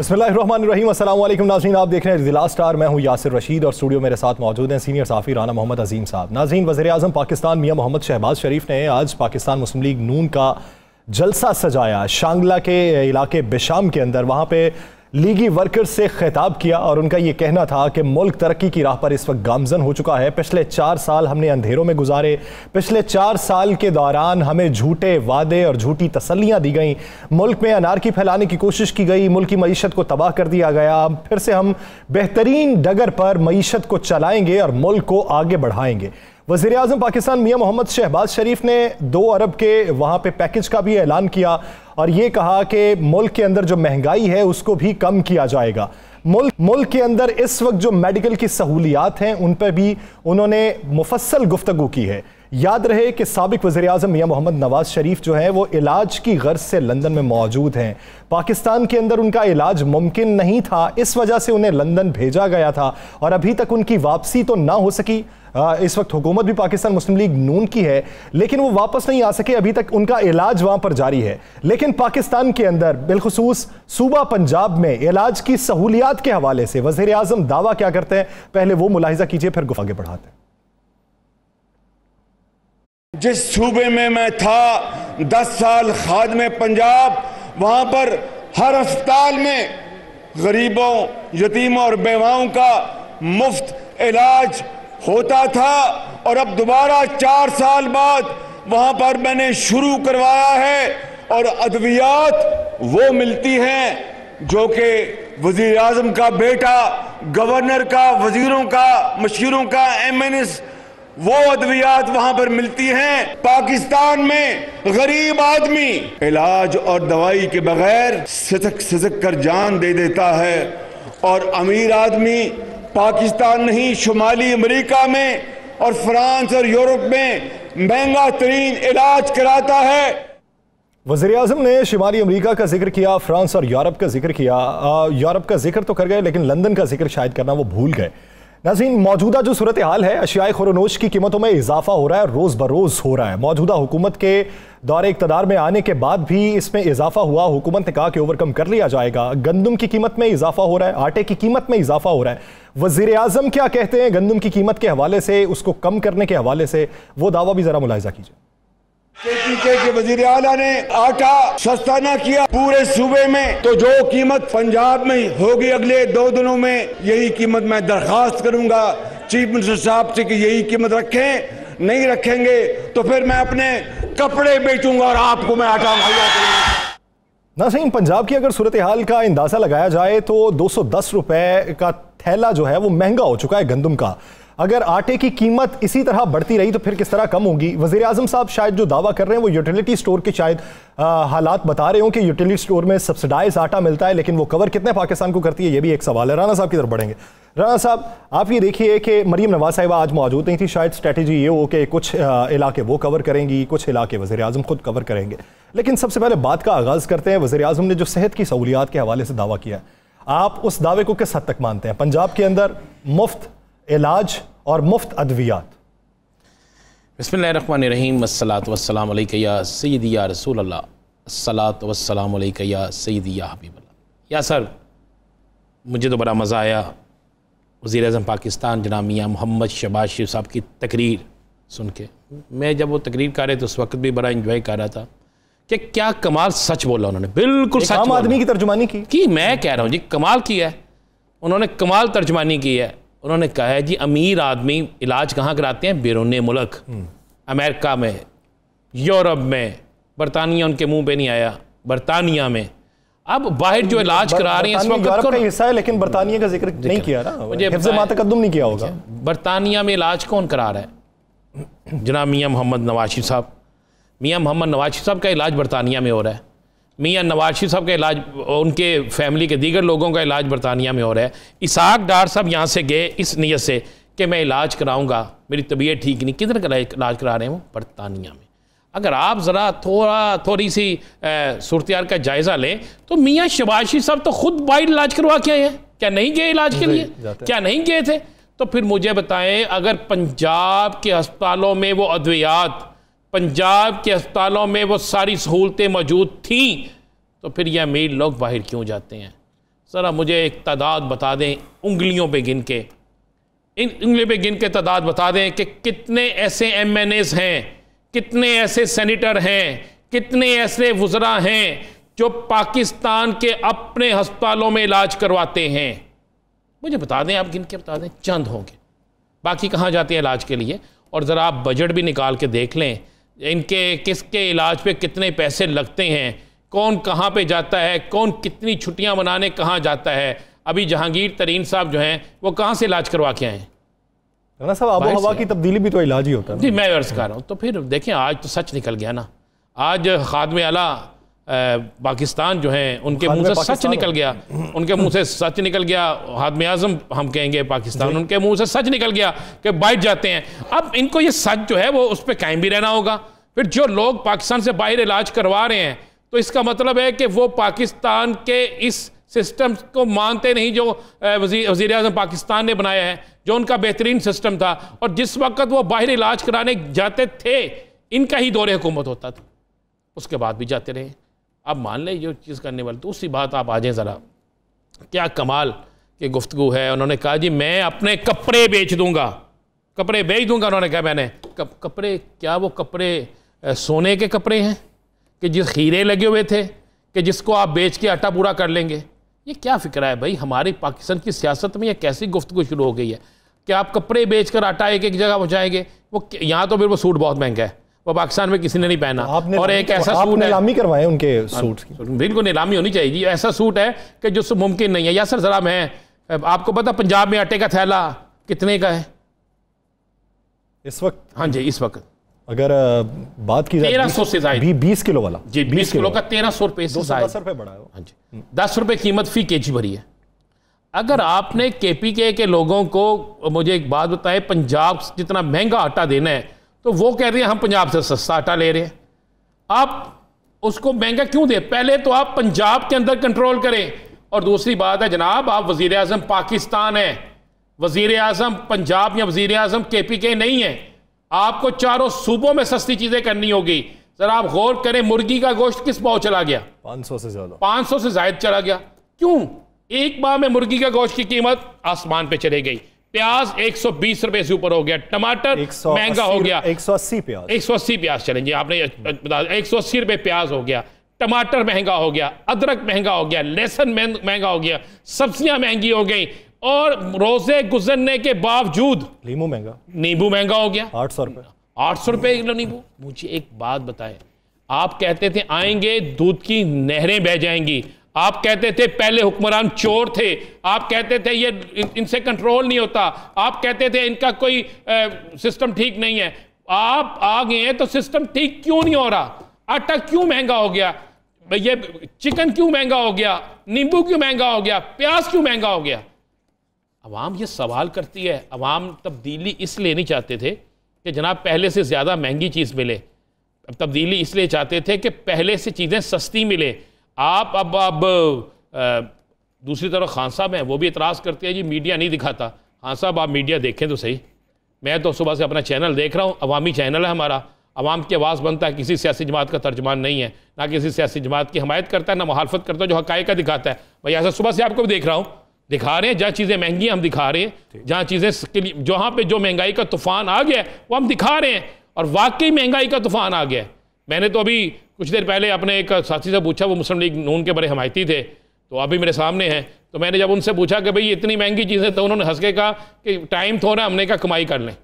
बिस्मिल्लाहिर्रहमानिर्रहीम। अस्सलाम वालेकुम नाज़रीन, आप देख रहे हैं ज़िला स्टार। मैं हूं यासिर रशीद और स्टूडियो मेरे साथ मौजूद हैं सीनियर साफ़ी राना मोहम्मद अजीम साहब। नाज़रीन, वज़ीर-ए-आज़म पाकिस्तान मियां मोहम्मद शहबाज शरीफ ने आज पाकिस्तान मुस्लिम लीग नून का जलसा सजाया। शांगला के इलाके बिशाम के अंदर वहाँ पे लीगी वर्कर्स से खिताब किया और उनका ये कहना था कि मुल्क तरक्की की राह पर इस वक्त गामजन हो चुका है। पिछले 4 साल हमने अंधेरों में गुजारे। पिछले 4 साल के दौरान हमें झूठे वादे और झूठी तसल्लियाँ दी गई। मुल्क में अनारकी फैलाने की कोशिश की गई। मुल्क की मईशत को तबाह कर दिया गया। फिर से हम बेहतरीन डगर पर मईशत को चलाएंगे और मुल्क को आगे बढ़ाएंगे। वज़ीर-ए-आज़म पाकिस्तान मियां मोहम्मद शहबाज शरीफ ने 2 अरब के वहाँ पे पैकेज का भी ऐलान किया और ये कहा कि मुल्क के अंदर जो महंगाई है उसको भी कम किया जाएगा। मुल्क के अंदर इस वक्त जो मेडिकल की सहूलियात हैं उन पर भी उन्होंने मुफस्सल गुफ्तगू की है। याद रहे कि साबिक वज़ीर-ए-आज़म मियां मोहम्मद नवाज शरीफ जो हैं वो इलाज की गर्ज से लंदन में मौजूद हैं। पाकिस्तान के अंदर उनका इलाज मुमकिन नहीं था, इस वजह से उन्हें लंदन भेजा गया था और अभी तक उनकी वापसी तो ना हो सकी। इस वक्त हुकूमत भी पाकिस्तान मुस्लिम लीग नून की है, लेकिन वो वापस नहीं आ सके। अभी तक उनका इलाज वहां पर जारी है। लेकिन पाकिस्तान के अंदर बिलखुसूस सूबा पंजाब में इलाज की सहूलियात के हवाले से वज़ीर-ए-आज़म दावा क्या करते हैं, पहले वो मुलाहिजा कीजिए, फिर आगे बढ़ाते हैं। जिस सूबे में मैं था 10 साल खादिम पंजाब, वहां पर हर अस्पताल में गरीबों, यतीमों और बेवाओं का मुफ्त इलाज होता था और अब दोबारा 4 साल बाद वहां पर मैंने शुरू करवाया है और अद्वियात वो मिलती हैं जो कि वजीर आजम का बेटा, गवर्नर का, वजीरों का, मशीरों का, MNS, वो अद्वियात वहां पर मिलती हैं। पाकिस्तान में गरीब आदमी इलाज और दवाई के बगैर सिसक सिसक कर जान दे देता है और अमीर आदमी पाकिस्तान नहीं, शुमाली अमेरिका में और फ्रांस और यूरोप में महंगा तरीन इलाज कराता है। वज़ीर-ए-आज़म ने शुमाली अमेरिका का जिक्र किया, फ्रांस और यूरोप का जिक्र किया। यूरोप का जिक्र तो कर गए, लेकिन लंदन का जिक्र शायद करना वो भूल गए। नाज़रीन, मौजूदा जो सूरत हाल है, अशियाए खुरोनोश की कीमतों में इजाफा हो रहा है, रोज़ बरोज़ हो रहा है। मौजूदा हुकूमत के दौरे इक़्तिदार में आने के बाद भी इसमें इजाफा हुआ। हुकूमत ने कहा कि ओवरकम कर लिया जाएगा। गंदम की कीमत में इजाफा हो रहा है, आटे की कीमत में इजाफा हो रहा है। वज़ीर-ए-आज़म क्या कहते हैं गंदम की कीमत के हवाले से, उसको कम करने के हवाले से, वो दावा भी जरा मुलाहिजा कीजिए। के वजीर आला ने आटा सस्ता ना किया पूरे सूबे में, तो जो कीमत पंजाब में होगी अगले 2 दिनों में, यही कीमत मैं दरखास्त करूंगा चीफ मिनिस्टर साहब से कि यही कीमत रखें। नहीं रखेंगे तो फिर मैं अपने कपड़े बेचूंगा और आपको मैं आटा मुहैया करूंगा। नाज़रीन, पंजाब की अगर सूरत हाल का अंदाजा लगाया जाए तो 210 रुपए का थैला जो है वो महंगा हो चुका है गंदम का। अगर आटे की कीमत इसी तरह बढ़ती रही तो फिर किस तरह कम होगी। वज़ीर-ए-आज़म साहब शायद जो दावा कर रहे हैं वो यूटिलिटी स्टोर के शायद हालात बता रहे हो कि यूटिलिटी स्टोर में सब्सिडाइज आटा मिलता है, लेकिन वो कवर कितने पाकिस्तान को करती है, ये भी एक सवाल है। राना साहब की तरफ बढ़ेंगे। राना साहब, आप ये देखिए कि मरीम नवाज साहिबा आज मौजूद नहीं थी। शायद स्ट्रेटजी ये हो कि कुछ इलाके वो कवर करेंगी, कुछ इलाके वज़ीर-ए-आज़म खुद कवर करेंगे। लेकिन सबसे पहले बात का आगाज़ करते हैं। वज़ीर-ए-आज़म ने जो सेहत की सहूलियात के हवाले से दावा किया है, आप उस दावे को किस हद तक मानते हैं? पंजाब के अंदर मुफ्त इलाज और मुफ्त अद्वियात। बिस्मिल्लाहिर्रहमानिर्रहीम, अस्सलातु वस्सलामु अलैका या सय्यदी या रसूल अल्लाह, अस्सलातु वस्सलामु अलैका या सय्यदी या हबीब अल्लाह। या सर, मुझे तो बड़ा मज़ा आया वज़ीर-ए-आज़म पाकिस्तान जनाब मियां मोहम्मद शहबाज शरीफ साहब की तकरीर सुन के। मैं जब वो तकरीर कर रहे तो उस वक्त भी बड़ा इंजॉय कर रहा था कि क्या कमाल सच बोला उन्होंने, बिल्कुल सच। आम आदमी की तर्जुमानी की मैं कह रहा हूँ जी, कमाल किया है उन्होंने, कमाल तर्जुमानी की है। उन्होंने कहा है जी अमीर आदमी इलाज कहाँ कराते हैं? बैरून मुल्क, अमेरिका में, यूरोप में, बरतानिया उनके मुंह पे नहीं आया, बरतानिया में। अब बाहर जो इलाज करा रहे हैं इस वक्त यूरोप का हिस्सा है, लेकिन बरतानिया का जिक्र नहीं किया ना, हिफ्ज़ मातक़द्दुम नहीं किया होगा। बरतानिया में इलाज कौन करा रहा है? जनाब मियां मोहम्मद नवाज शरीफ साहब। मियां मोहम्मद नवाज शरीफ साहब का इलाज बरतानिया में हो रहा है। मियां नवाज शरीफ साहब का इलाज, उनके फैमिली के दीगर लोगों का इलाज बरतानिया में हो रहा है। इसाक डार साहब यहाँ से गए इस नीयत से कि मैं इलाज कराऊंगा, मेरी तबीयत ठीक नहीं। किधर का इलाज करा रहे हैं वो? बरतानिया में। अगर आप ज़रा थोड़ी सी सूरत का जायज़ा लें तो मियां शहबाज शरीफ साहब तो खुद बाहर इलाज करवा के आए हैं। क्या नहीं गए इलाज के लिए? क्या नहीं गए थे? तो फिर मुझे बताएं, अगर पंजाब के अस्पतालों में वो अद्वियात, पंजाब के अस्पतालों में वो सारी सहूलतें मौजूद थीं, तो फिर ये अमीर लोग बाहर क्यों जाते हैं? ज़रा मुझे एक तादाद बता दें उंगलियों पे गिन के, इन उंगलियों पे गिन के तादाद बता दें कि कितने ऐसे MNAs हैं, कितने ऐसे सेनेटर हैं, कितने ऐसे वज़रा हैं जो पाकिस्तान के अपने अस्पतालों में इलाज करवाते हैं। मुझे बता दें, आप गिन के बता दें, चंद होंगे। बाकी कहाँ जाते हैं इलाज के लिए? और ज़रा आप बजट भी निकाल के देख लें, इनके किसके इलाज पे कितने पैसे लगते हैं, कौन कहाँ पे जाता है, कौन कितनी छुट्टियाँ मनाने कहाँ जाता है। अभी जहांगीर तरीन साहब जो हैं वो कहाँ से इलाज करवा के आए हैं? राना साहब, आबो हवा की तब्दीली भी तो इलाज ही होता है। जी, मैं अर्ज़ कर रहा हूँ। तो फिर देखें, आज तो सच निकल गया ना। आज खादमे आला पाकिस्तान जो हैं उनके मुंह से सच निकल गया, उनके मुंह से सच निकल गया। खादमे आज़म हम कहेंगे पाकिस्तान, उनके मुंह से सच निकल गया कि बैठ जाते हैं। अब इनको ये सच जो है वो उस पर कायम भी रहना होगा। फिर जो लोग पाकिस्तान से बाहर इलाज करवा रहे हैं, तो इसका मतलब है कि वो पाकिस्तान के इस सिस्टम को मानते नहीं जो वज़ीर आज़म पाकिस्तान ने बनाया है, जो उनका बेहतरीन सिस्टम था। और जिस वक्त वो बाहर इलाज कराने जाते थे, इनका ही दौरे हुकूमत होता था, उसके बाद भी जाते रहे। अब मान लें जो चीज़ करने वाले, तो उसी बात आप आ जाएँ ज़रा। क्या कमाल की गुफ्तगू है। उन्होंने कहा जी मैं अपने कपड़े बेच दूंगा, कपड़े बेच दूंगा। उन्होंने कहा मैंने कपड़े, क्या वो कपड़े सोने के कपड़े हैं कि जिस खीरे लगे हुए थे कि जिसको आप बेच के आटा पूरा कर लेंगे? ये क्या फ़िक्र है भाई? हमारी पाकिस्तान की सियासत में ये कैसी गुफ्तगू शुरू हो गई है कि आप कपड़े बेच कर आटा एक एक जगह पहुँचाएंगे? वो यहाँ तो फिर वो सूट बहुत महंगा है, वो पाकिस्तान में किसी ने नहीं पहना। और एक ऐसा सूट है, नीलामी करवाए उनके सूट की। बिल्कुल नीलामी होनी चाहिए जी। ऐसा सूट है कि जो मुमकिन नहीं है। यासर ज़रा मैं, आपको पता पंजाब में आटे का थैला कितने का है इस वक्त? हाँ जी, इस वक्त अगर बात की जाए 1300 से ज़ायद, 20 किलो वाला जी, 20 किलो का 1300 रुपये से ज़ायद। 10 रुपये बढ़ा है। हाँ जी, 10 रुपये कीमत फी केजी भरी है। अगर आपने KPK के लोगों को मुझे एक बात बताएं, पंजाब जितना महंगा आटा देना है, तो वो कह रहे हैं हम पंजाब से सस्ता आटा ले रहे हैं। आप उसको महंगा क्यों दे? पहले तो आप पंजाब के अंदर कंट्रोल करें। और दूसरी बात है जनाब, आप वज़ीर आज़म पाकिस्तान है, वज़ीर आज़म पंजाब या वज़ीर आज़म KPK नहीं है। आपको चारों सूबों में सस्ती चीज़ें करनी होगी। जरा आप गौर करें, मुर्गी का गोश्त किस भाव चला गया? 500 से ज़्यादा, 500 से ज़ायद चला गया। क्यों? एक बार में मुर्गी का गोश्त की कीमत आसमान पे चली गई। प्याज 120 रुपए से ऊपर हो गया, टमाटर महंगा हो गया, 180 प्याज, 180 प्याज चलेंगे, आपने बता 180 रुपए प्याज हो गया, टमाटर महंगा हो गया, अदरक महंगा हो गया, लहसुन महंगा हो गया, सब्जियां महंगी हो गई। और रोजे गुजरने के बावजूद नींबू महंगा हो गया, 800 रुपए, 800 रुपए किलो नींबू। मुझे एक बात बताएं, आप कहते थे आएंगे दूध की नहरें बह जाएंगी, आप कहते थे पहले हुक्मरान चोर थे, आप कहते थे ये इनसे कंट्रोल नहीं होता, आप कहते थे इनका कोई सिस्टम ठीक नहीं है। आप आ गए हैं तो सिस्टम ठीक क्यों नहीं हो रहा? आटा क्यों महंगा हो गया? ये चिकन क्यों महंगा हो गया? नींबू क्यों महंगा हो गया? प्याज क्यों महंगा हो गया? अवाम ये सवाल करती है। अवाम तब्दीली इसलिए नहीं चाहते थे कि जनाब पहले से ज़्यादा महंगी चीज़ मिले, तब्दीली इसलिए चाहते थे कि पहले से चीज़ें सस्ती मिले। आप अब दूसरी तरफ खान साहब हैं, वो भी इतराज़ करते हैं जी मीडिया नहीं दिखाता। खान साहब आप मीडिया देखें तो सही। मैं तो सुबह से अपना चैनल देख रहा हूँ, अवामी चैनल है हमारा, अवाम की आवाज़ बनता है, किसी सियासी जमात का तर्जमान नहीं है, ना किसी सियासी जमात की हमायत करता है, ना मुखालफत करता है, जो हक़ाइक़ का दिखाता है। भाई ऐसा सुबह से आपको भी देख रहा हूँ, दिखा रहे हैं जहाँ चीज़ें महंगी हम दिखा रहे हैं, जहाँ चीज़ें जहाँ पे जो महंगाई का तूफ़ान आ गया वो हम दिखा रहे हैं। और वाकई महंगाई का तूफ़ान आ गया। मैंने तो अभी कुछ देर पहले अपने एक साथी से पूछा, वो मुस्लिम लीग नून के बड़े हमायती थे, तो अभी मेरे सामने हैं, तो मैंने जब उनसे पूछा कि भाई इतनी महंगी चीज़ें, तो उन्होंने हंस के कहा कि टाइम थोड़ा, हमने कहा कमाई कर लें।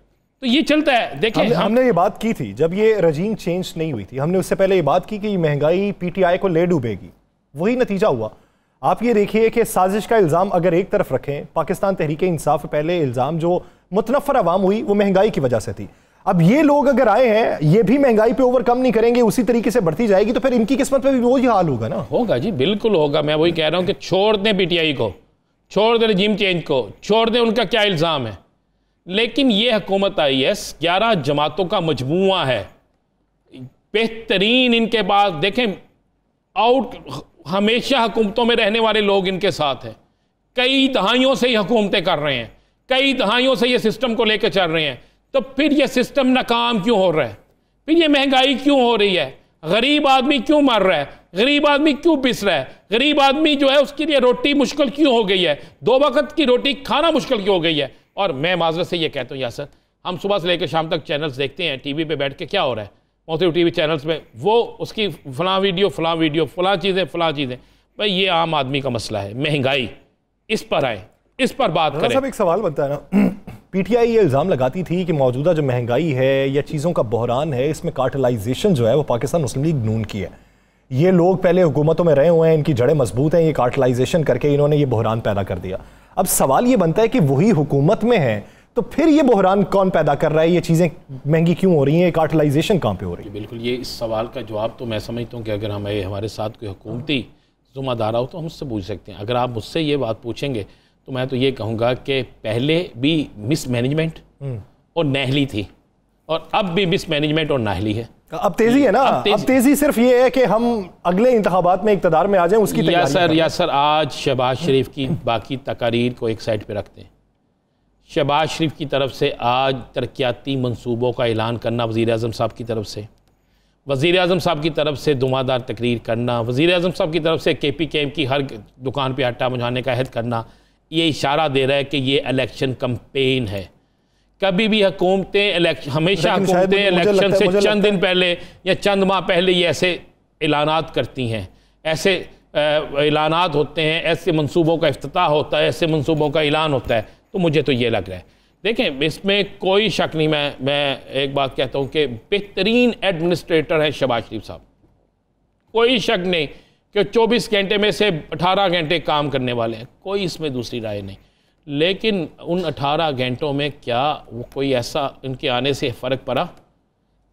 तो ये चलता है। देखिए हमने ये बात की थी जब ये रजीम चेंज नहीं हुई थी, हमने उससे पहले ये बात की कि महंगाई PTI को ले डूबेगी, वही नतीजा हुआ। आप ये देखिए कि साजिश का इल्ज़ाम अगर एक तरफ रखें, पाकिस्तान तहरीक इंसाफ पहले इल्ज़ाम जो मुतनफ़र अवाम हुई वो महंगाई की वजह से थी। अब ये लोग अगर आए हैं, ये भी महंगाई पे ओवरकम नहीं करेंगे, उसी तरीके से बढ़ती जाएगी, तो फिर इनकी किस्मत पे भी वही हाल होगा ना। होगा जी, बिल्कुल होगा। मैं वही कह रहा हूँ कि छोड़ दें PTI को, छोड़ दें रजीम चेंज को, छोड़ दें उनका क्या इल्ज़ाम है। लेकिन ये हुकूमत आई है, 11 जमातों का मजमूआ है, बेहतरीन इनके पास। देखें हमेशा हुकूमतों में रहने वाले लोग इनके साथ हैं, कई दहाइयों से ये हुकूमतें कर रहे हैं, कई दहाइयों से ये सिस्टम को लेकर चल रहे हैं। तो फिर ये सिस्टम नाकाम क्यों हो रहा है? फिर ये महंगाई क्यों हो रही है? गरीब आदमी क्यों मर रहा है? गरीब आदमी क्यों पिस रहा है? गरीब आदमी जो है उसके लिए रोटी मुश्किल क्यों हो गई है? 2 वक्त की रोटी खाना मुश्किल क्यों हो गई है? और मैं माजरत से ये कहता हूँ यासर, हम सुबह से लेकर शाम तक चैनल्स देखते हैं, टीवी पे बैठ के क्या हो रहा है मुख्तलिफ टीवी चैनल्स में, वो उसकी फलां वीडियो फलां चीज़ें। भाई ये आम आदमी का मसला है, महंगाई, इस पर आए, इस पर बात करें। सब एक सवाल बनता है ना, पीटीआई ये इल्ज़ाम लगाती थी कि मौजूदा जो महंगाई है या चीज़ों का बहरान है, इसमें कार्टलाइजेशन जो है वो पाकिस्तान मुस्लिम लीग नून की है। ये लोग पहले हुकूमतों में रहे हुए हैं, इनकी जड़ें मजबूत हैं, ये कार्टलाइजेशन करके इन्होंने ये बहरान पैदा कर दिया। अब सवाल ये बनता है कि वही हुकूमत में है तो फिर ये बहरान कौन पैदा कर रहा है? ये चीज़ें महंगी क्यों हो रही हैं? कार्टलाइजेशन कहाँ पे हो रही है? बिल्कुल, ये इस सवाल का जवाब तो मैं समझता हूँ कि अगर हमारे साथ कोई हुकूमती ज़िम्मेदार हो तो हम उससे पूछ सकते हैं। अगर आप मुझसे ये बात पूछेंगे तो मैं तो ये कहूँगा कि पहले भी मिस मैनेजमेंट और नाहली थी और अब भी मिस मैनेजमेंट और नाहली है। अब तेजी है ना, अब तेजी सिर्फ ये है कि हम अगले इंतखाबात में इक़्तिदार में आ जाएं, उसकी तैयारी। या सर आज शहबाज शरीफ की बाकी तकारीर को एक साइड पे रखते हैं। शहबाज शरीफ की तरफ से आज तरक्याती मंसूबों का ऐलान करना, वज़ीर आज़म साहब की तरफ से, वज़ीर आज़म साहब की तरफ से दुमादार तकरीर करना, वज़ीर आज़म साहब की तरफ से KPKM की हर दुकान पे आटा मुझाने का अहद करना, ये इशारा दे रहा है कि ये इलेक्शन कैंपेन है। कभी भी हुकूमतें हमेशा हुकूमतें इलेक्शन से चंद दिन पहले या चंद माह पहले ये ऐसे ऐलानात करती हैं, ऐसे ऐलानात होते हैं, ऐसे मंसूबों का इफ्तिताह होता है, ऐसे मंसूबों का ऐलान होता है। तो मुझे तो ये लग रहा है, देखें इसमें कोई शक नहीं, मैं एक बात कहता हूँ कि बेहतरीन एडमिनिस्ट्रेटर है शहबाज शरीफ साहब, कोई शक नहीं कि 24 घंटे में से 18 घंटे काम करने वाले हैं, कोई इसमें दूसरी राय नहीं। लेकिन उन 18 घंटों में क्या वो कोई ऐसा इनके आने से फ़र्क पड़ा?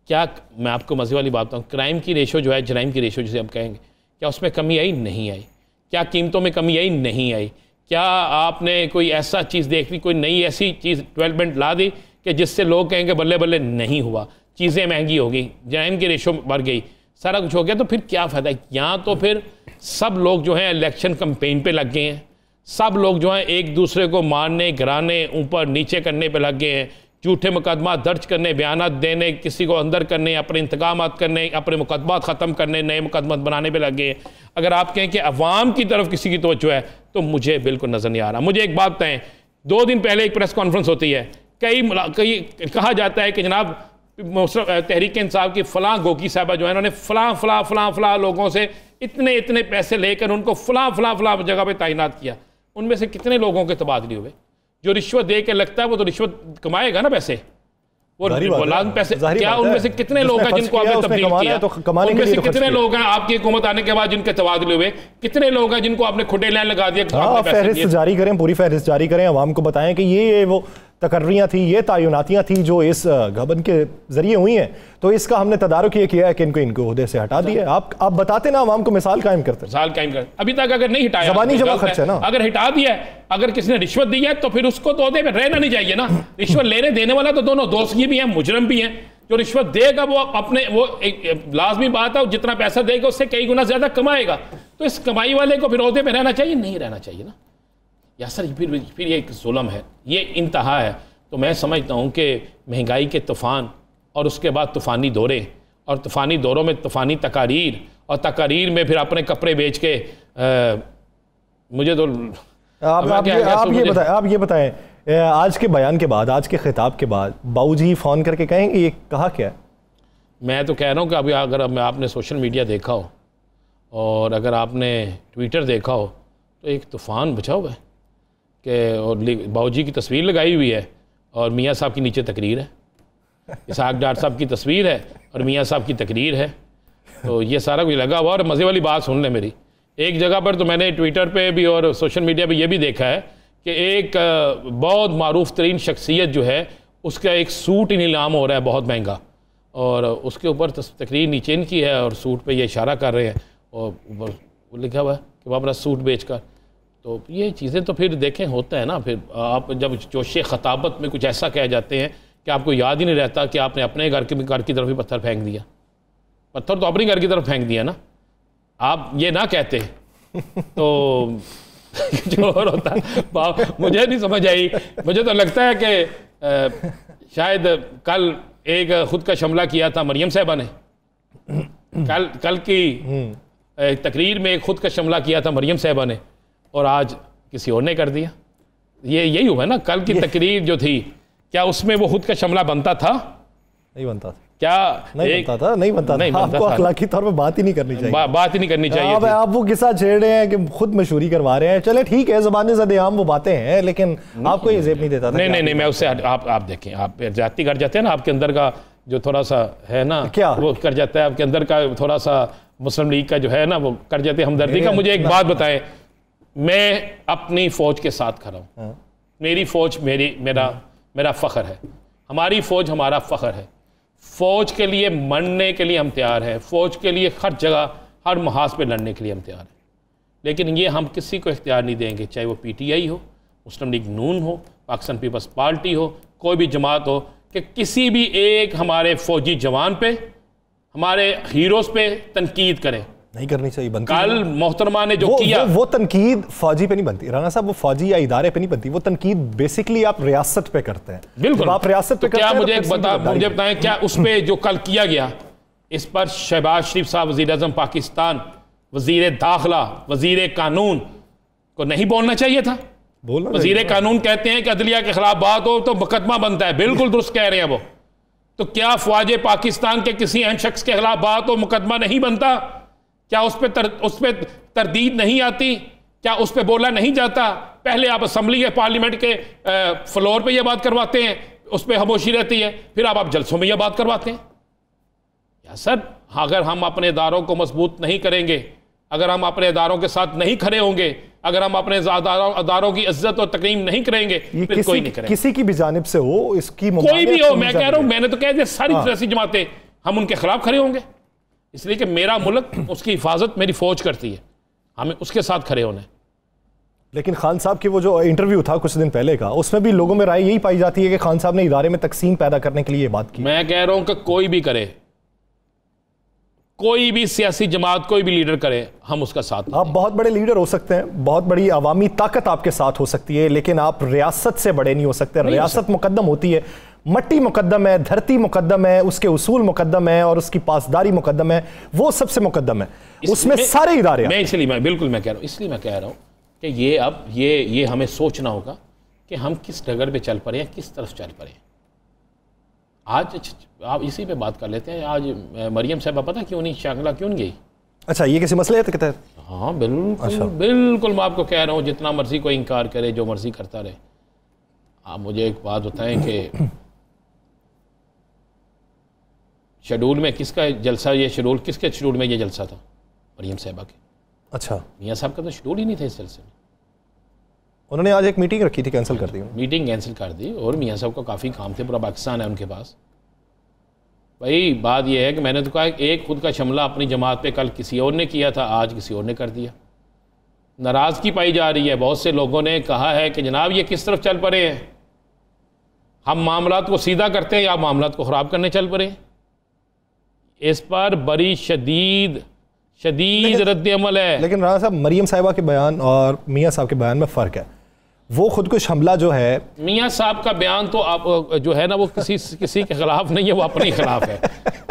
क्या मैं आपको मज़े वाली बात बताऊँ, क्राइम की रेशो जो है, जराइम की रेशो जिसे हम कहेंगे, क्या उसमें कमी आई? नहीं आई। क्या कीमतों में कमी आई? नहीं आई। क्या आपने कोई ऐसा चीज़ देख ली, कोई नई ऐसी चीज़ डेवलपमेंट ला दी कि जिससे लोग कहेंगे बल्ले बल्ले? नहीं हुआ। चीज़ें महंगी हो गई, जराइम की रेशो बढ़ गई, सारा कुछ हो गया, तो फिर क्या फ़ायदा? यहाँ तो फिर सब लोग जो हैं इलेक्शन कैंपेन पे लग गए हैं, सब लोग जो हैं एक दूसरे को मारने, गिराने, ऊपर नीचे करने पे लग गए हैं, झूठे मुकदमा दर्ज करने, बयानात देने, किसी को अंदर करने, अपने इंतकामात करने, अपने मुकदमात ख़त्म करने, नए मुकदमात बनाने पे लग गए हैं। अगर आप कहें कि अवाम की तरफ किसी की तवज्जो है तो मुझे बिल्कुल नज़र नहीं आ रहा। मुझे एक बात बताएं, 2 दिन पहले एक प्रेस कॉन्फ्रेंस होती है, कई कहा जाता है कि जनाब तहरीक इंसाफ की फ़लाँ गोकी साहबा जो है उन्होंने फ़लाँ लोगों से इतने पैसे लेकर उनको फ़लाँ जगह पे तैनात किया। उनमें से कितने लोगों के तबादले हुए? जो रिश्वत दे के लगता है वो तो रिश्वत कमाएगा ना पैसे, वो लाजम पैसे। क्या उनमें से कितने लोग हैं जिनको आपने तब्दील किया? उनमें से कितने लोग हैं आपकी हुकूमत आने के बाद जिनके तबादले हुए? कितने लोग हैं जिनको आपने खुदे लाइन लगा दिया? फहरिस्त जारी करें, पूरी फहरिस्त जारी करें, अवाम को बताएं कि ये वो तकर्रियाँ थी, ये तयनातियाँ थी जो इस गबन के जरिए हुई हैं, तो इसका हमने तदारुक ये किया है कि इनको ओहदे से हटा दिया। आप बताते ना अवाम को, मिसाल कायम करते, अभी तक अगर नहीं हटाया, ज़बानी जमा खर्च है ना, अगर हटा दिया, अगर किसी ने रिश्वत दी है तो फिर उसको तो ओहदे में रहना नहीं चाहिए ना। रिश्वत लेने देने वाला तो दोनों दोषी भी हैं, मुजरम भी हैं। जो रिश्वत देगा वो अपने वो लाजमी बात है, जितना पैसा देगा उससे कई गुना ज्यादा कमाएगा, तो इस कमाई वाले को फिर ओहदे में रहना चाहिए? नहीं रहना चाहिए ना या सर। फिर ये एक जुल्म है, ये इंतहा है। तो मैं समझता हूँ कि महंगाई के तूफ़ान और उसके बाद तूफ़ानी दौरे, और तूफ़ानी दौरों में तूफ़ानी तकारीर, और तकारीर में फिर अपने कपड़े बेच के मुझे तो आप ये बताएं आज के बयान के बाद, आज के खिताब के बाद बाऊजी फ़ोन करके कहेंगे ये कहा क्या है? मैं तो कह रहा हूँ कि अभी अगर आपने सोशल मीडिया देखा हो और अगर आपने ट्विटर देखा हो तो एक तूफ़ान बचा हुआ है कि, और बाऊजी की तस्वीर लगाई हुई है और मियाँ साहब की नीचे तकरीर है, इसहाक डार साहब की तस्वीर है और मियाँ साहब की तकरीर है। तो ये सारा कुछ लगा हुआ। और मज़े वाली बात सुन ले मेरी, एक जगह पर तो मैंने ट्विटर पे भी और सोशल मीडिया पे ये भी देखा है कि एक बहुत मारूफ तरीन शख्सियत जो है उसका एक सूट ही नीलाम हो रहा है बहुत महंगा, और उसके ऊपर तकरीर नीचे इनकी है और सूट पे ये इशारा कर रहे हैं और ऊपर लिखा हुआ है कि वह अपना सूट बेच कर। तो ये चीज़ें तो फिर देखें होता है ना, फिर आप जब जोश खताबत में कुछ ऐसा कह जाते हैं कि आपको याद ही नहीं रहता कि आपने अपने घर की तरफ ही पत्थर फेंक दिया। पत्थर तो अपनी घर की तरफ फेंक दिया ना, आप ये ना कहते तो जो और होता। मुझे नहीं समझ आई। मुझे तो लगता है कि शायद कल एक खुद का शमला किया था मरियम साहबा ने, कल की तकरीर में खुद का हमला किया था मरियम साहिबा ने, और आज किसी और ने कर दिया। ये यही हुआ ना, कल की तकरीर जो थी, क्या उसमें वो खुद का हमला बनता था? नहीं बनता था। क्या नहीं बनता था? नहीं बनता था। आपको अखलाकी तौर पे बात ही नहीं करनी चाहिए। बात ही नहीं करनी चाहिए। आप वो किस्सा छेड़ रहे हैं कि खुद मशहूरी करवा रहे हैं। चले ठीक है, ज़बान ज़द-ए-आम वो बातें हैं, लेकिन आपको ये ज़ेब नहीं देता था। नहीं, मैं उससे आप देखें, आप जाती कर जाते हैं ना, आपके अंदर का जो थोड़ा सा है ना, क्या वो कर जाता है आपके अंदर का थोड़ा सा मुस्लिम लीग का जो है ना, वो कर जाते हैं हमदर्दी का। मुझे एक बात बताएं, मैं अपनी फौज के साथ खड़ा हूँ। मेरी फौज मेरा फ़ख्र है, हमारी फौज हमारा फ़ख्र है। फौज के लिए मरने के लिए हम तैयार हैं, फौज के लिए हर जगह हर महाज पे लड़ने के लिए हम तैयार हैं। लेकिन ये हम किसी को इख्तियार नहीं देंगे, चाहे वो PTI हो, मुस्लिम लीग नून हो, पाकिस्तान पीपल्स पार्टी हो, कोई भी जमात हो, कि किसी भी एक हमारे फौजी जवान पे, हमारे हीरोज़ पे तनकीद करें। नहीं करनी चाहिए। बनती कल मोहतरमा ने जो किया, वो तनकीद फौजी पे नहीं बनती राना साहब, वो फौजी या इदारे पे नहीं बनती। वो तनकीद बेसिकली आप रियासत पे करते हैं। बिल्कुल, आप रियासत पे क्या मुझे बताएं, क्या उस पर जो कल किया गया, इस पर शहबाज शरीफ साहब वज़ीर आज़म पाकिस्तान, वज़ीर दाखिला, वज़ीर कानून को नहीं बोलना चाहिए था? वज़ीर कानून कहते हैं कि अदलिया के खिलाफ बात हो तो मुकदमा बनता है। बिल्कुल दुरुस्त कह रहे हैं वो। तो क्या फ़ौज पाकिस्तान के किसी अहम शख्स के खिलाफ बात हो मुकदमा नहीं बनता? क्या उस पर तरदीद नहीं आती? क्या उस पर बोला नहीं जाता? पहले आप असम्बली या पार्लियामेंट के फ्लोर पे यह बात करवाते हैं, उस पर खामोशी रहती है, फिर आप जलसों में यह बात करवाते हैं। या सर, अगर हम अपने इदारों को मजबूत नहीं करेंगे, अगर हम अपने इदारों के साथ नहीं खड़े होंगे, अगर हम अपने इदारों की इज्जत और तकरीम नहीं करेंगे, फिर कोई नहीं करेगा। किसी की भी जानिब से हो, इसकी कोई भी हो, मैं कह रहा हूं, मैंने तो कह दिया सारी सियासी जमातें हम उनके खिलाफ खड़े होंगे, इसलिए कि मेरा मुल्क, उसकी हिफाजत मेरी फौज करती है, हमें उसके साथ खड़े होना है। लेकिन खान साहब की वो जो इंटरव्यू था कुछ दिन पहले का, उसमें भी लोगों में राय यही पाई जाती है कि खान साहब ने इदारे में तकसीम पैदा करने के लिए बात की। मैं कह रहा हूं कि कोई भी करे, कोई भी सियासी जमात, कोई भी लीडर करे, हम उसका साथ। आप बहुत बड़े लीडर हो सकते हैं, बहुत बड़ी अवामी ताकत आपके साथ हो सकती है, लेकिन आप रियासत से बड़े नहीं हो सकते। रियासत मुकद्दम होती है, मट्टी मुकद्दम है, धरती मुकद्दम है, उसके उसूल मुकद्दम है और उसकी पासदारी मुकद्दम है, वो सबसे मुकद्दम है, उसमें सारे इदारे। मैं कह रहा हूं, इसलिए मैं कह रहा हूं कि ये अब ये हमें सोचना होगा कि हम किस डगर पे चल पड़े हैं, किस तरफ चल पड़े हैं। आज आप इसी पे बात कर लेते हैं। आज मरियम साहबा पता क्यों नहीं, शांगला क्यों नहीं गई? अच्छा, ये किसी मसले के तहत? हाँ बिल्कुल। अच्छा। बिल्कुल, मैं आपको कह रहा हूँ, जितना मर्जी कोई इनकार करे, जो मर्जी करता रहे, आप मुझे एक बात बताएं कि शेड्यूल में किसका जलसा, ये शेड्यूल किसके शेड्यूल में ये जलसा था? मरियम साहबा के। अच्छा, मियाँ साहब का तो शेड्यूल ही नहीं था इस जलसे में। उन्होंने आज एक मीटिंग रखी थी, कैंसिल कर दी। मीटिंग कैंसिल कर दी, और मियाँ साहब को काफ़ी काम थे, पूरा पाकिस्तान है उनके पास। भाई बात यह है कि मैंने तो कहा, एक खुद का हमला अपनी जमात पे कल किसी और ने किया था, आज किसी और ने कर दिया। नाराज़गी पाई जा रही है। बहुत से लोगों ने कहा है कि जनाब ये किस तरफ चल पड़े हैं, हम मामलात को सीधा करते हैं या मामलात को ख़राब करने चल पड़े। इस पर बड़ी शदीद रद्द अमल है। लेकिन राणा साहब, मरियम साहिबा के बयान और मियाँ साहब के बयान में फ़र्क है। वो खुदकुश हमला जो है, मियाँ साहब का बयान तो आप जो है ना, वो किसी के खिलाफ नहीं है, वो अपने खिलाफ है,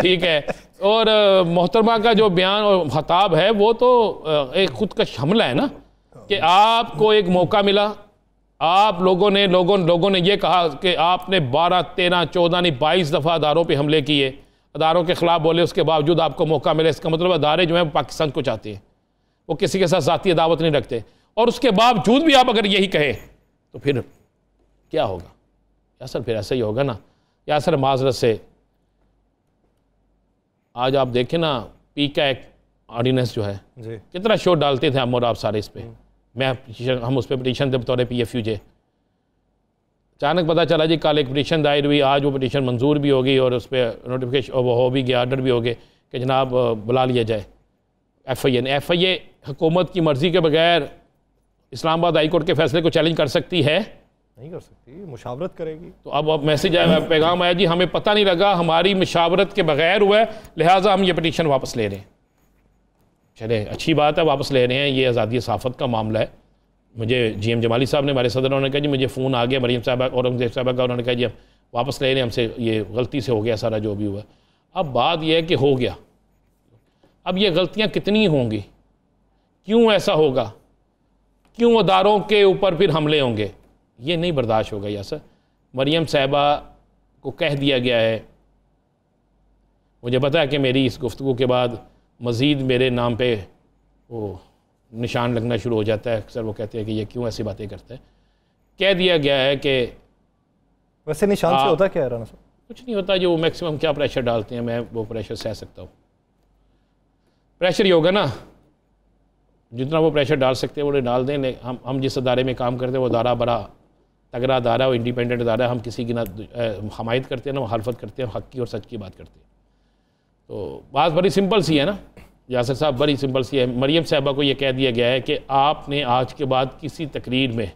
ठीक है। और मोहतरमा का जो बयान और खताब है, वो तो एक खुदकश हमला है ना, कि आपको एक मौका मिला, आप लोगों ने ये कहा कि आपने 12, 13, 14 नहीं 22 दफ़ा अदारों पे हमले किए, अदारों के ख़िलाफ़ बोले, उसके बावजूद आपको मौका मिले। इसका मतलब अदारे जो हैं पाकिस्तान को चाहते हैं, वो किसी के साथ ज़ाती अदावत नहीं रखते। और उसके बावजूद भी आप अगर यही कहें तो फिर क्या होगा? यासर फिर ऐसा ही होगा ना। यासर माजरत से आज आप देखें ना, पीका एक ऑर्डिनेंस जो है कितना शोर डालते थे हम और आप सारे इस पर। हम उस पर पटिशन थे बतौर PFUJ। अचानक पता चला जी कल एक पटिशन दायर हुई, आज वो पटिशन मंजूर भी हो गई और उस पर नोटिफिकेशन वो हो भी गया, ऑर्डर भी हो गए कि जनाब बुला लिया जाए। FIA हुकूमत की मर्ज़ी के बगैर इस्लामाबाद हाई कोर्ट के फैसले को चैलेंज कर सकती है? नहीं कर सकती, मुशावरत करेगी। तो अब मैसेज आया, पैगाम आया जी, हमें पता नहीं लगा, हमारी मुशावरत के बगैर हुआ है, लिहाजा हम ये पटिशन वापस ले रहे हैं। चले, अच्छी बात है, वापस ले रहे हैं, ये आज़ादी सहाफ़त का मामला है। मुझे GM जमाली साहब ने, हमारे सदर, उन्होंने कहा जी मुझे फ़ोन आ गया मरियम साहबा औरंगज़ेब साहबा का, उन्होंने कहा जी हम वापस ले रहे हैं, हमसे ये गलती से हो गया सारा जो भी हुआ। अब बात यह है कि हो गया, अब ये गलतियाँ कितनी होंगी? क्यों ऐसा होगा, क्यों अदारों के ऊपर फिर हमले होंगे, ये नहीं बर्दाश्त होगा यासर। मरियम साहिबा को कह दिया गया है, मुझे पता है कि मेरी इस गुफ्तगू के बाद मज़ीद मेरे नाम पे वो निशान लगना शुरू हो जाता है। अक्सर वो कहते हैं कि ये क्यों ऐसी बातें करते हैं। कह दिया गया है कि वैसे निशान से होता क्या है राना साहब? कुछ नहीं होता, जो मैक्सिमम क्या प्रेशर डालते हैं, मैं वो प्रेशर सह सकता हूँ। प्रेशर ये होगा ना, जितना वो प्रेशर डाल सकते हैं वो डाल दें। हम जिस अदारे में काम करते हैं वो अदारा बड़ा तगड़ा अदारा, वो इंडिपेंडेंट अदारा, हम किसी की ना हमायत करते हैं ना मुखालफत करते हैं, हक़ की और सच की बात करते हैं। तो बात बड़ी सिंपल सी है ना यासर साहब, बड़ी सिंपल सी है। मरियम साहिबा को ये कह दिया गया है कि आपने आज के बाद किसी तकरीर में,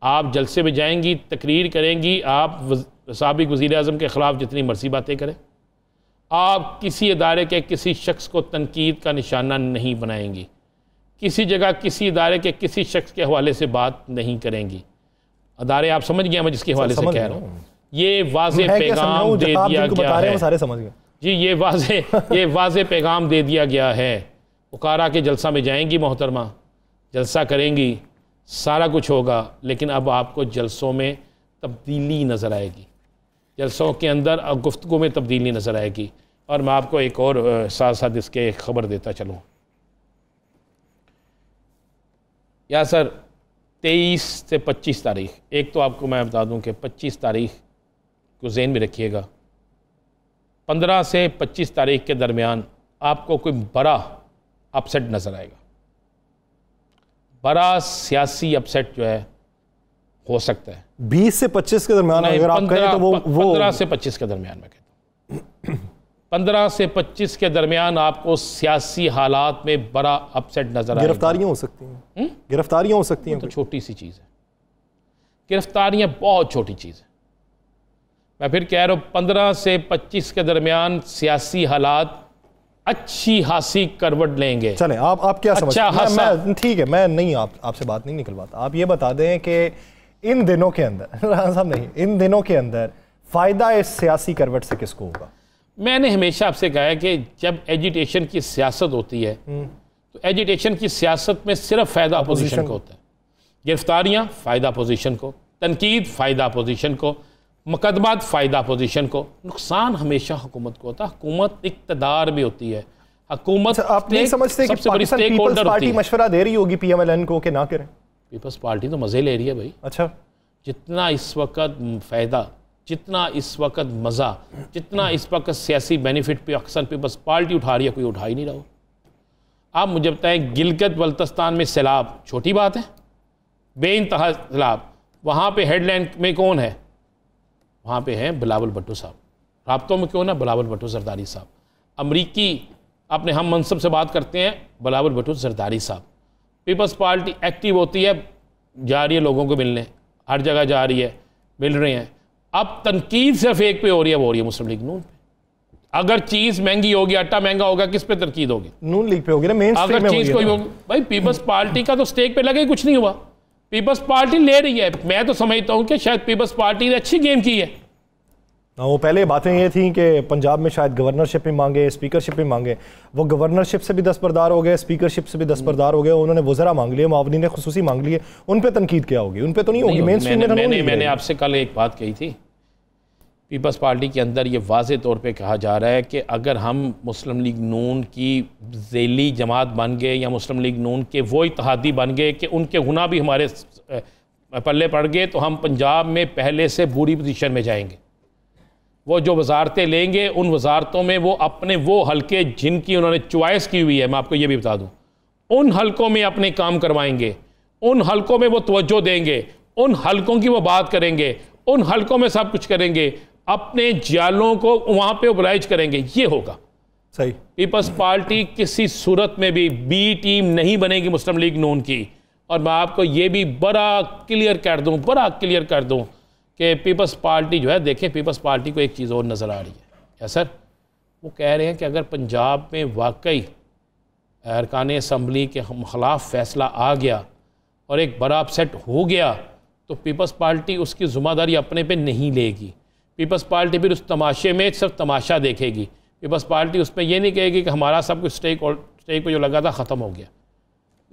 आप जलसे में जाएंगी, तकरीर करेंगी, आप साबिक़ वज़ीर-ए-आज़म के ख़िलाफ़ जितनी मर्ज़ी बातें करें, आप किसी अदारे के किसी शख्स को तनकीद का निशाना नहीं बनाएंगी, किसी जगह किसी अदारे के किसी शख्स के हवाले से बात नहीं करेंगी। अदारे आप समझ गए मैं जिसके हवाले से कह रहा हूँ, ये वाज़े पैगाम दे दिया गया है। सारे समझ गए जी, ये वाज़े पैगाम दे दिया गया है। पुकारा के जलसा में जाएंगी मोहतरमा, जलसा करेंगी, सारा कुछ होगा, लेकिन अब आपको जलसों में तब्दीली नज़र आएगी, जलसों के अंदर अब गुफ्तगू में तब्दीली नज़र आएगी। और मैं आपको एक और साथ साथ इसके खबर देता चलूँ या सर, 23 से 25 तारीख, एक तो आपको मैं बता दूं कि 25 तारीख को ज़हन में रखिएगा, 15 से 25 तारीख के दरमियान आपको कोई बड़ा अपसेट नज़र आएगा। बड़ा सियासी अपसेट जो है हो सकता है 20 से 25 के दरमियान, अगर आप कहें तो वो 15 से 25 के दरमियान मैं कहता हूँ 15 से 25 के दरमियान आपको सियासी हालात में बड़ा अपसेट नजर आएगा। गिरफ्तारियां हो सकती हैं, गिरफ्तारियां हो सकती हैं। तो छोटी सी चीज़ है, गिरफ्तारियां बहुत छोटी चीज़ है। मैं फिर कह रहा हूँ 15 से 25 के दरमियान सियासी हालात अच्छी खासी करवट लेंगे। चलें, आप क्या समझते हैं? ठीक है, मैं नहीं आपसे बात नहीं निकलवाता। आप ये बता दें कि इन दिनों के अंदर राना साहब नहीं, इन दिनों के अंदर फ़ायदा इस सियासी करवट से किसको होगा? मैंने हमेशा आपसे कहा है कि जब एजिटेशन की सियासत होती है तो एजिटेशन की सियासत में सिर्फ फ़ायदा अपोजिशन को होता है। गिरफ्तारियाँ फ़ायदा अपोजिशन को, तनकीद फ़ायदा अपोजिशन को, मुकदमात फ़ायदा अपोजिशन को, नुकसान हमेशा हुकूमत को होता है। हुकूमत इक़्तिदार में होती है, हुकूमत आप नहीं समझते कि पाकिस्तान पीपल्स पार्टी मशवरा दे रही होगी PMLN को कि ना करें? पीपल्स पार्टी तो मज़े ले रही है भाई। अच्छा, जितना इस वक्त फ़ायदा, जितना इस वक्त मज़ा, जितना इस वक्त सियासी बेनिफिट पे अक्सर पीपल्स पार्टी उठा रही है, कोई उठा ही नहीं रहा। आप मुझे बताएं, गिलगित बल्तिस्तान में सैलाब छोटी बात है? बेइंतहा सैलाब, वहाँ पे हेडलाइन में कौन है? वहाँ पे हैं बिलावल भुट्टो साहब। राब्तों में क्यों ना बिलावल भुट्टो जरदारी साहब, अमरीकी अपने हम मनसब से बात करते हैं, बिलावल भुट्टो जरदारी साहब। पीपल्स पार्टी एक्टिव होती है, जा रही है लोगों को मिलने, हर जगह जा रही है, मिल रहे हैं। अब तनकीद सिर्फ एक पे हो रही है, वो हो रही है मुस्लिम लीग नून पे। अगर चीज़ महंगी होगी, आटा महंगा होगा, किस पे तनकीद होगी? नून लीग पे होगी ना, मेन स्ट्रीम में होगी। अगर चीज़ कोई भाई पीपल्स पार्टी का तो स्टेक पे लगे कुछ नहीं हुआ, पीपल्स पार्टी ले रही है। मैं तो समझता हूँ कि शायद पीपल्स पार्टी ने अच्छी गेम की है। वो पहले बातें ये थी कि पंजाब में शायद गवर्नरशिप भी मांगे, स्पीकरशिप भी मांगे, वो गवर्नरशिप से भी दस्तबरदार हो गए, स्पीकरशिप से भी दस्तबरदार हो गए, उन्होंने वज़रा मांग लिए, मावनीन खुसूसी मांग लिए। उन पे तनकीद क्या होगी? उन पे तो नहीं होगी। मेन स्ट्रीम में मैंने आपसे कल एक बात कही थी, पीपल्स पार्टी के अंदर ये वाज़े तौर पे कहा जा रहा है कि अगर हम मुस्लिम लीग नून की ज़ैली जमात बन गए या मुस्लिम लीग नून के वो इत्तेहादी बन गए कि उनके गुनाह भी हमारे पल्ले पड़ गए, तो हम पंजाब में पहले से बुरी पोजीशन में जाएंगे। वो जो वजारतें लेंगे, उन वजारतों में वो अपने वो हलके जिनकी उन्होंने चॉइस की हुई है, मैं आपको ये भी बता दूँ, उन हलकों में अपने काम करवाएंगे, उन हलकों में वो तवज्जो देंगे, उन हलकों की वो बात करेंगे, उन हलकों में सब कुछ करेंगे, अपने जालों को वहाँ पे ओबलाइज करेंगे। ये होगा सही। पीपल्स पार्टी किसी सूरत में भी बी टीम नहीं बनेगी मुस्लिम लीग नून की। और मैं आपको ये भी बड़ा क्लियर कर दूँ कि पीपल्स पार्टी जो है, देखें पीपल्स पार्टी को एक चीज़ और नज़र आ रही है। क्या सर? वो कह रहे हैं कि अगर पंजाब में वाकई अरकान असम्बली के खिलाफ फैसला आ गया और एक बड़ा अपसेट हो गया, तो पीपल्स पार्टी उसकी ज़िम्मेदारी अपने पे नहीं लेगी। पीपल्स पार्टी फिर उस तमाशे में सिर्फ तमाशा देखेगी। पीपल्स पार्टी उसमें ये नहीं कहेगी कि हमारा सब कुछ स्टेक पे जो लगा था ख़त्म हो गया।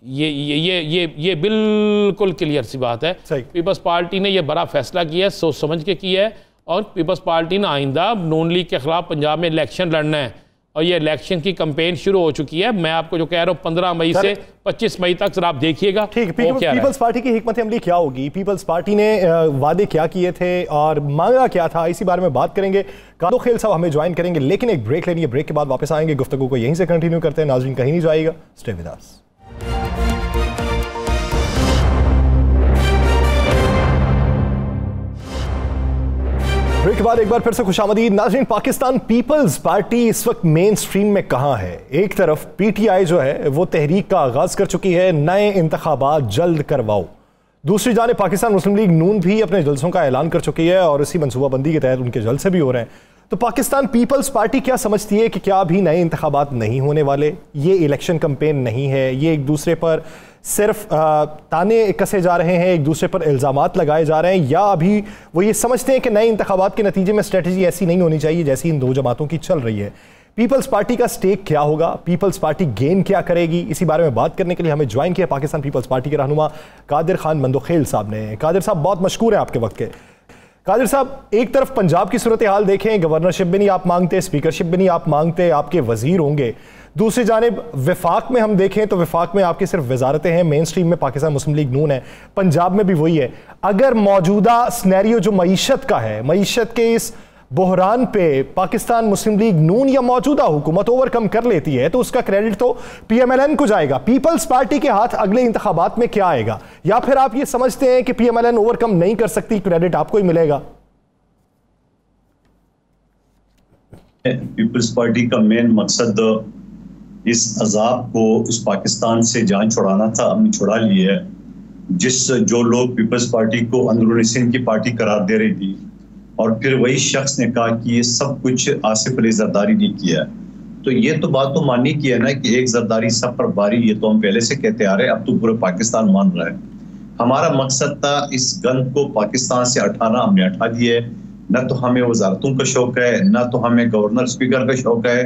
ये बिल्कुल क्लियर सी बात है। पीपल्स पार्टी ने ये बड़ा फैसला किया है, सोच समझ के किया है, और पीपल्स पार्टी ने आइंदा नून लीग के खिलाफ पंजाब में इलेक्शन लड़ना है, और ये इलेक्शन की कैंपेन शुरू हो चुकी है। मैं आपको जो कह रहा हूँ 15 मई से 25 मई तक सर आप देखिएगा। ठीक, पीपल्स पार्टी की हिकमत अमली क्या होगी, पीपल्स पार्टी ने वादे क्या किए थे और मांगा क्या था, इसी बारे में बात करेंगे। कादो खेल साहब हमें ज्वाइन करेंगे, लेकिन एक ब्रेक लेनी है, ब्रेक के बाद वापस आएंगे, गुफ्तगू को यहीं से कंटिन्यू करते हैं। नाज़रीन कहीं नहीं जाइएगा, स्टे विद अस। ब्रेक के बाद एक बार फिर से खुशामदीद। नाज़रीन, पाकिस्तान पीपल्स पार्टी इस वक्त मेन स्ट्रीम में कहां है? एक तरफ पीटीआई जो है वो तहरीक का आगाज कर चुकी है, नए इंतखाबात जल्द करवाओ। दूसरी जानिब पाकिस्तान मुस्लिम लीग नून भी अपने जलसों का ऐलान कर चुकी है और इसी मनसूबाबंदी के तहत उनके जलसे भी हो रहे हैं। तो पाकिस्तान पीपल्स पार्टी क्या समझती है कि क्या अभी नए इंतखाबात नहीं होने वाले, ये इलेक्शन कैंपेन नहीं है, ये एक दूसरे पर सिर्फ ताने कसे जा रहे हैं, एक दूसरे पर इल्ज़ामात लगाए जा रहे हैं, या अभी वो ये समझते हैं कि नए इंतखाबात के नतीजे में स्ट्रेटजी ऐसी नहीं होनी चाहिए जैसी इन दो जमातों की चल रही है? पीपल्स पार्टी का स्टेक क्या होगा, पीपल्स पार्टी गेन क्या करेगी, इसी बारे में बात करने के लिए हमें ज्वाइन किया पाकिस्तान पीपल्स पार्टी के रहनुमा कादिर खान मंदोखेल साहब ने। कादिर साहब बहुत मशकूर है आपके वक्त के। कादिर साहब, एक तरफ पंजाब की सूरत हाल देखें, गवर्नरशिप भी नहीं आप मांगते, स्पीकरशिप भी नहीं आप मांगते, आपके वजीर होंगे। दूसरी जानिब वफाक में हम देखें तो वफाक में आपकी सिर्फ वजारतें हैं, मेन स्ट्रीम में पाकिस्तान मुस्लिम लीग नून है, पंजाब में भी वही है। अगर मौजूदा स्नैरियो जो मईशत का है, मईशत के इस बहरान पे पाकिस्तान मुस्लिम लीग नून या मौजूदा हुकूमत ओवरकम कर लेती है तो उसका क्रेडिट तो पीएमएलएन को जाएगा। पीपल्स पार्टी के हाथ अगले इंतखाबात में क्या आएगा? या फिर आप ये समझते हैं कि पीएमएलएन ओवरकम नहीं कर सकती, क्रेडिट आपको ही मिलेगा? पीपल्स पार्टी का मेन मकसद इस अजाब को उस पाकिस्तान से जान छुड़ाना था, हमने छुड़ा ली है। जो लोग पीपल्स पार्टी को अंदरूनी सिंध की पार्टी करार दे रही थी और फिर वही शख्स ने कहा कि ये सब कुछ आसिफ अली जरदारी ने किया, तो ये तो बात तो माननी की है ना कि एक जरदारी सब पर बारी, ये तो हम पहले से कहते आ रहे हैं, अब तो पूरे पाकिस्तान मान रहा है। हमारा मकसद था इस गंद को पाकिस्तान से हटाना, हमने हटा दिया है। न तो हमें वजारतों का शौक है, न तो हमें गवर्नर स्पीकर का शौक है।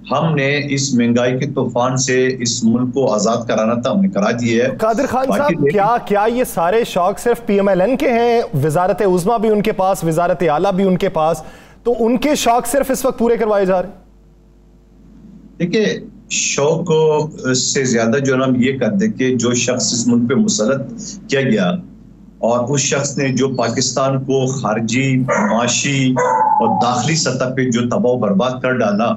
हमने इस महंगाई के तूफान से इस मुल्क को आजाद कराना था, हमने करा दिया है। कादिर खान साहब, क्या ये सारे शौक सिर्फ पीएमएलएन के हैं? वजारत उज़्मा भी उनके पास, वजारत आला भी उनके पास, तो उनके शौक सिर्फ इस वक्त पूरे करवाए जा रहे? देखिए, शौक से ज्यादा जो हम ये कर दे कि जो शख्स इस मुल्क पे मुसलत किया गया और उस शख्स ने जो पाकिस्तान को खारजी, माशी और दाखिली सतह पे जो तबाह बर्बाद कर डाला,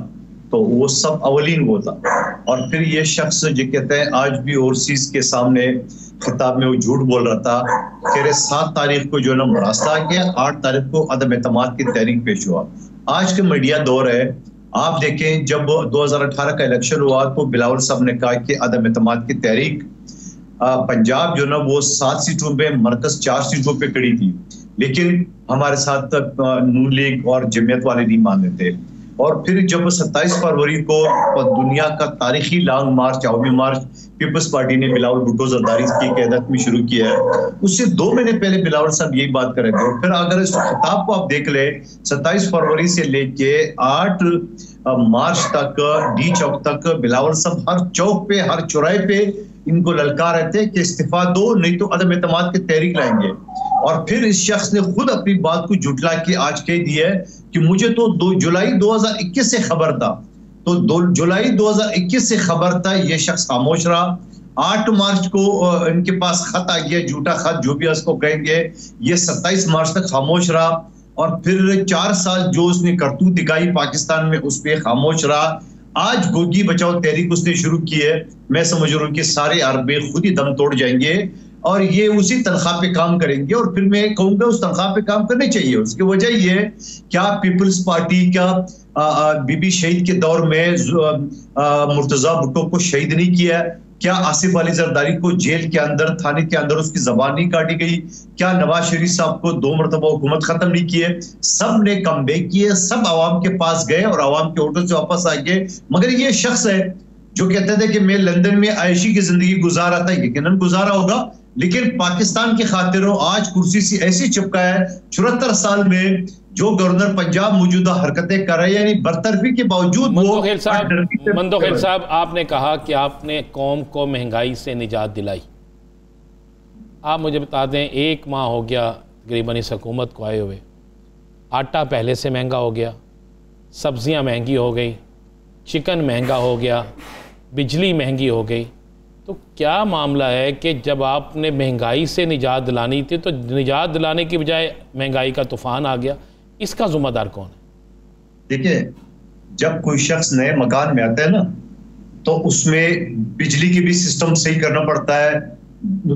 तो वो सब अवलीन वो था। और फिर ये शख्स जो कहते हैं आज भी ओवरसीज के सामने खिताब में वो झूठ बोल रहा था, कह रहे 7 तारीख को जो ना रास्ता आ गया, 8 तारीख को अदम एतमाद की तहरीक पेश हुआ। आज के मीडिया दौर है, आप देखें जब 2018 का इलेक्शन हुआ तो बिलावल साहब ने कहा कि अदम एतमाद की तहरीक पंजाब जो ना वो 7 सीटों पे, मरकज 4 सीटों पे खड़ी थी, लेकिन हमारे साथ नून लीग और जमीयत वाले नहीं मान रहे थे। और फिर जब 27 फरवरी को दुनिया का तारीखी लॉन्ग मार्च, अवामी मार्च पीपल्स पार्टी ने बिलावल भुट्टो जरदारी की क़यादत में शुरू किया है, उससे 2 महीने पहले बिलावल साहब यही बात कर रहे थे। और फिर अगर इस खिताब को आप देख ले, 27 फरवरी से लेके 8 मार्च तक, डी चौक तक बिलावल साहब हर चौक पे, हर चौराहे पे इनको ललकार रहे थे कि इस्तीफा दो, नहीं तो अदम एतमाद की तहरीक लाएंगे। और फिर इस शख्स ने खुद अपनी बात को जुटला के आज कह दिया है कि मुझे तो 2 जुलाई 2021 से खबर था, तो 2 जुलाई 2021 से खबर था, ये शख्स खामोश रहा। 8 मार्च को इनके पास खत आ गया, झूठा खत जो भी उसको कहेंगे, ये 27 मार्च तक खामोश रहा। और फिर 4 साल जो उसने करतूत दिखाई पाकिस्तान में, उस पर खामोश रहा। आज गोगी बचाओ तहरीक उसने शुरू की है, मैं समझ रहा हूँ कि सारे अरबे खुद ही दम तोड़ जाएंगे और ये उसी तनख्वाह पे काम करेंगे। और फिर मैं कहूँगा उस तनख्वाह पे काम करने चाहिए। उसकी वजह ये है, क्या पीपल्स पार्टी का बीबी शहीद के दौर में मुर्तजा भुट्टो को शहीद नहीं किया? क्या आसिफ अली जरदारी को जेल के अंदर, थाने के अंदर उसकी जबान नहीं काटी गई? क्या नवाज शरीफ साहब को 2 मरतबा हुकूमत खत्म नहीं किए? सब ने कम बैक किए, सब आवाम के पास गए और आवाम के वोटों से वापस आ गए। मगर ये शख्स है जो कहते थे कि मैं लंदन में आयशी की जिंदगी गुजारा था, यकीनन गुजारा होगा, लेकिन पाकिस्तान की खातिरों आज कुर्सी से ऐसी चिपका है 74 साल में जो गवर्नर पंजाब मौजूदा हरकतें कर रहे हैं, यानी बरतरफी के बावजूद मंदोखेल साहब, आपने कहा कि आपने कौम को महंगाई से निजात दिलाई। आप मुझे बता दें, 1 माह हो गया तकरीबन इस हुकूमत को आए हुए, आटा पहले से महंगा हो गया, सब्जियां महंगी हो गई, चिकन महंगा हो गया, बिजली महंगी हो गई। तो क्या मामला है कि जब आपने महंगाई से निजात दिलानी थी तो निजात दिलाने की बजाय महंगाई का तूफान आ गया, इसका जिम्मेदार कौन है? देखिए, जब कोई शख्स नए मकान में आता है ना, तो उसमें बिजली की भी सिस्टम सही करना पड़ता है,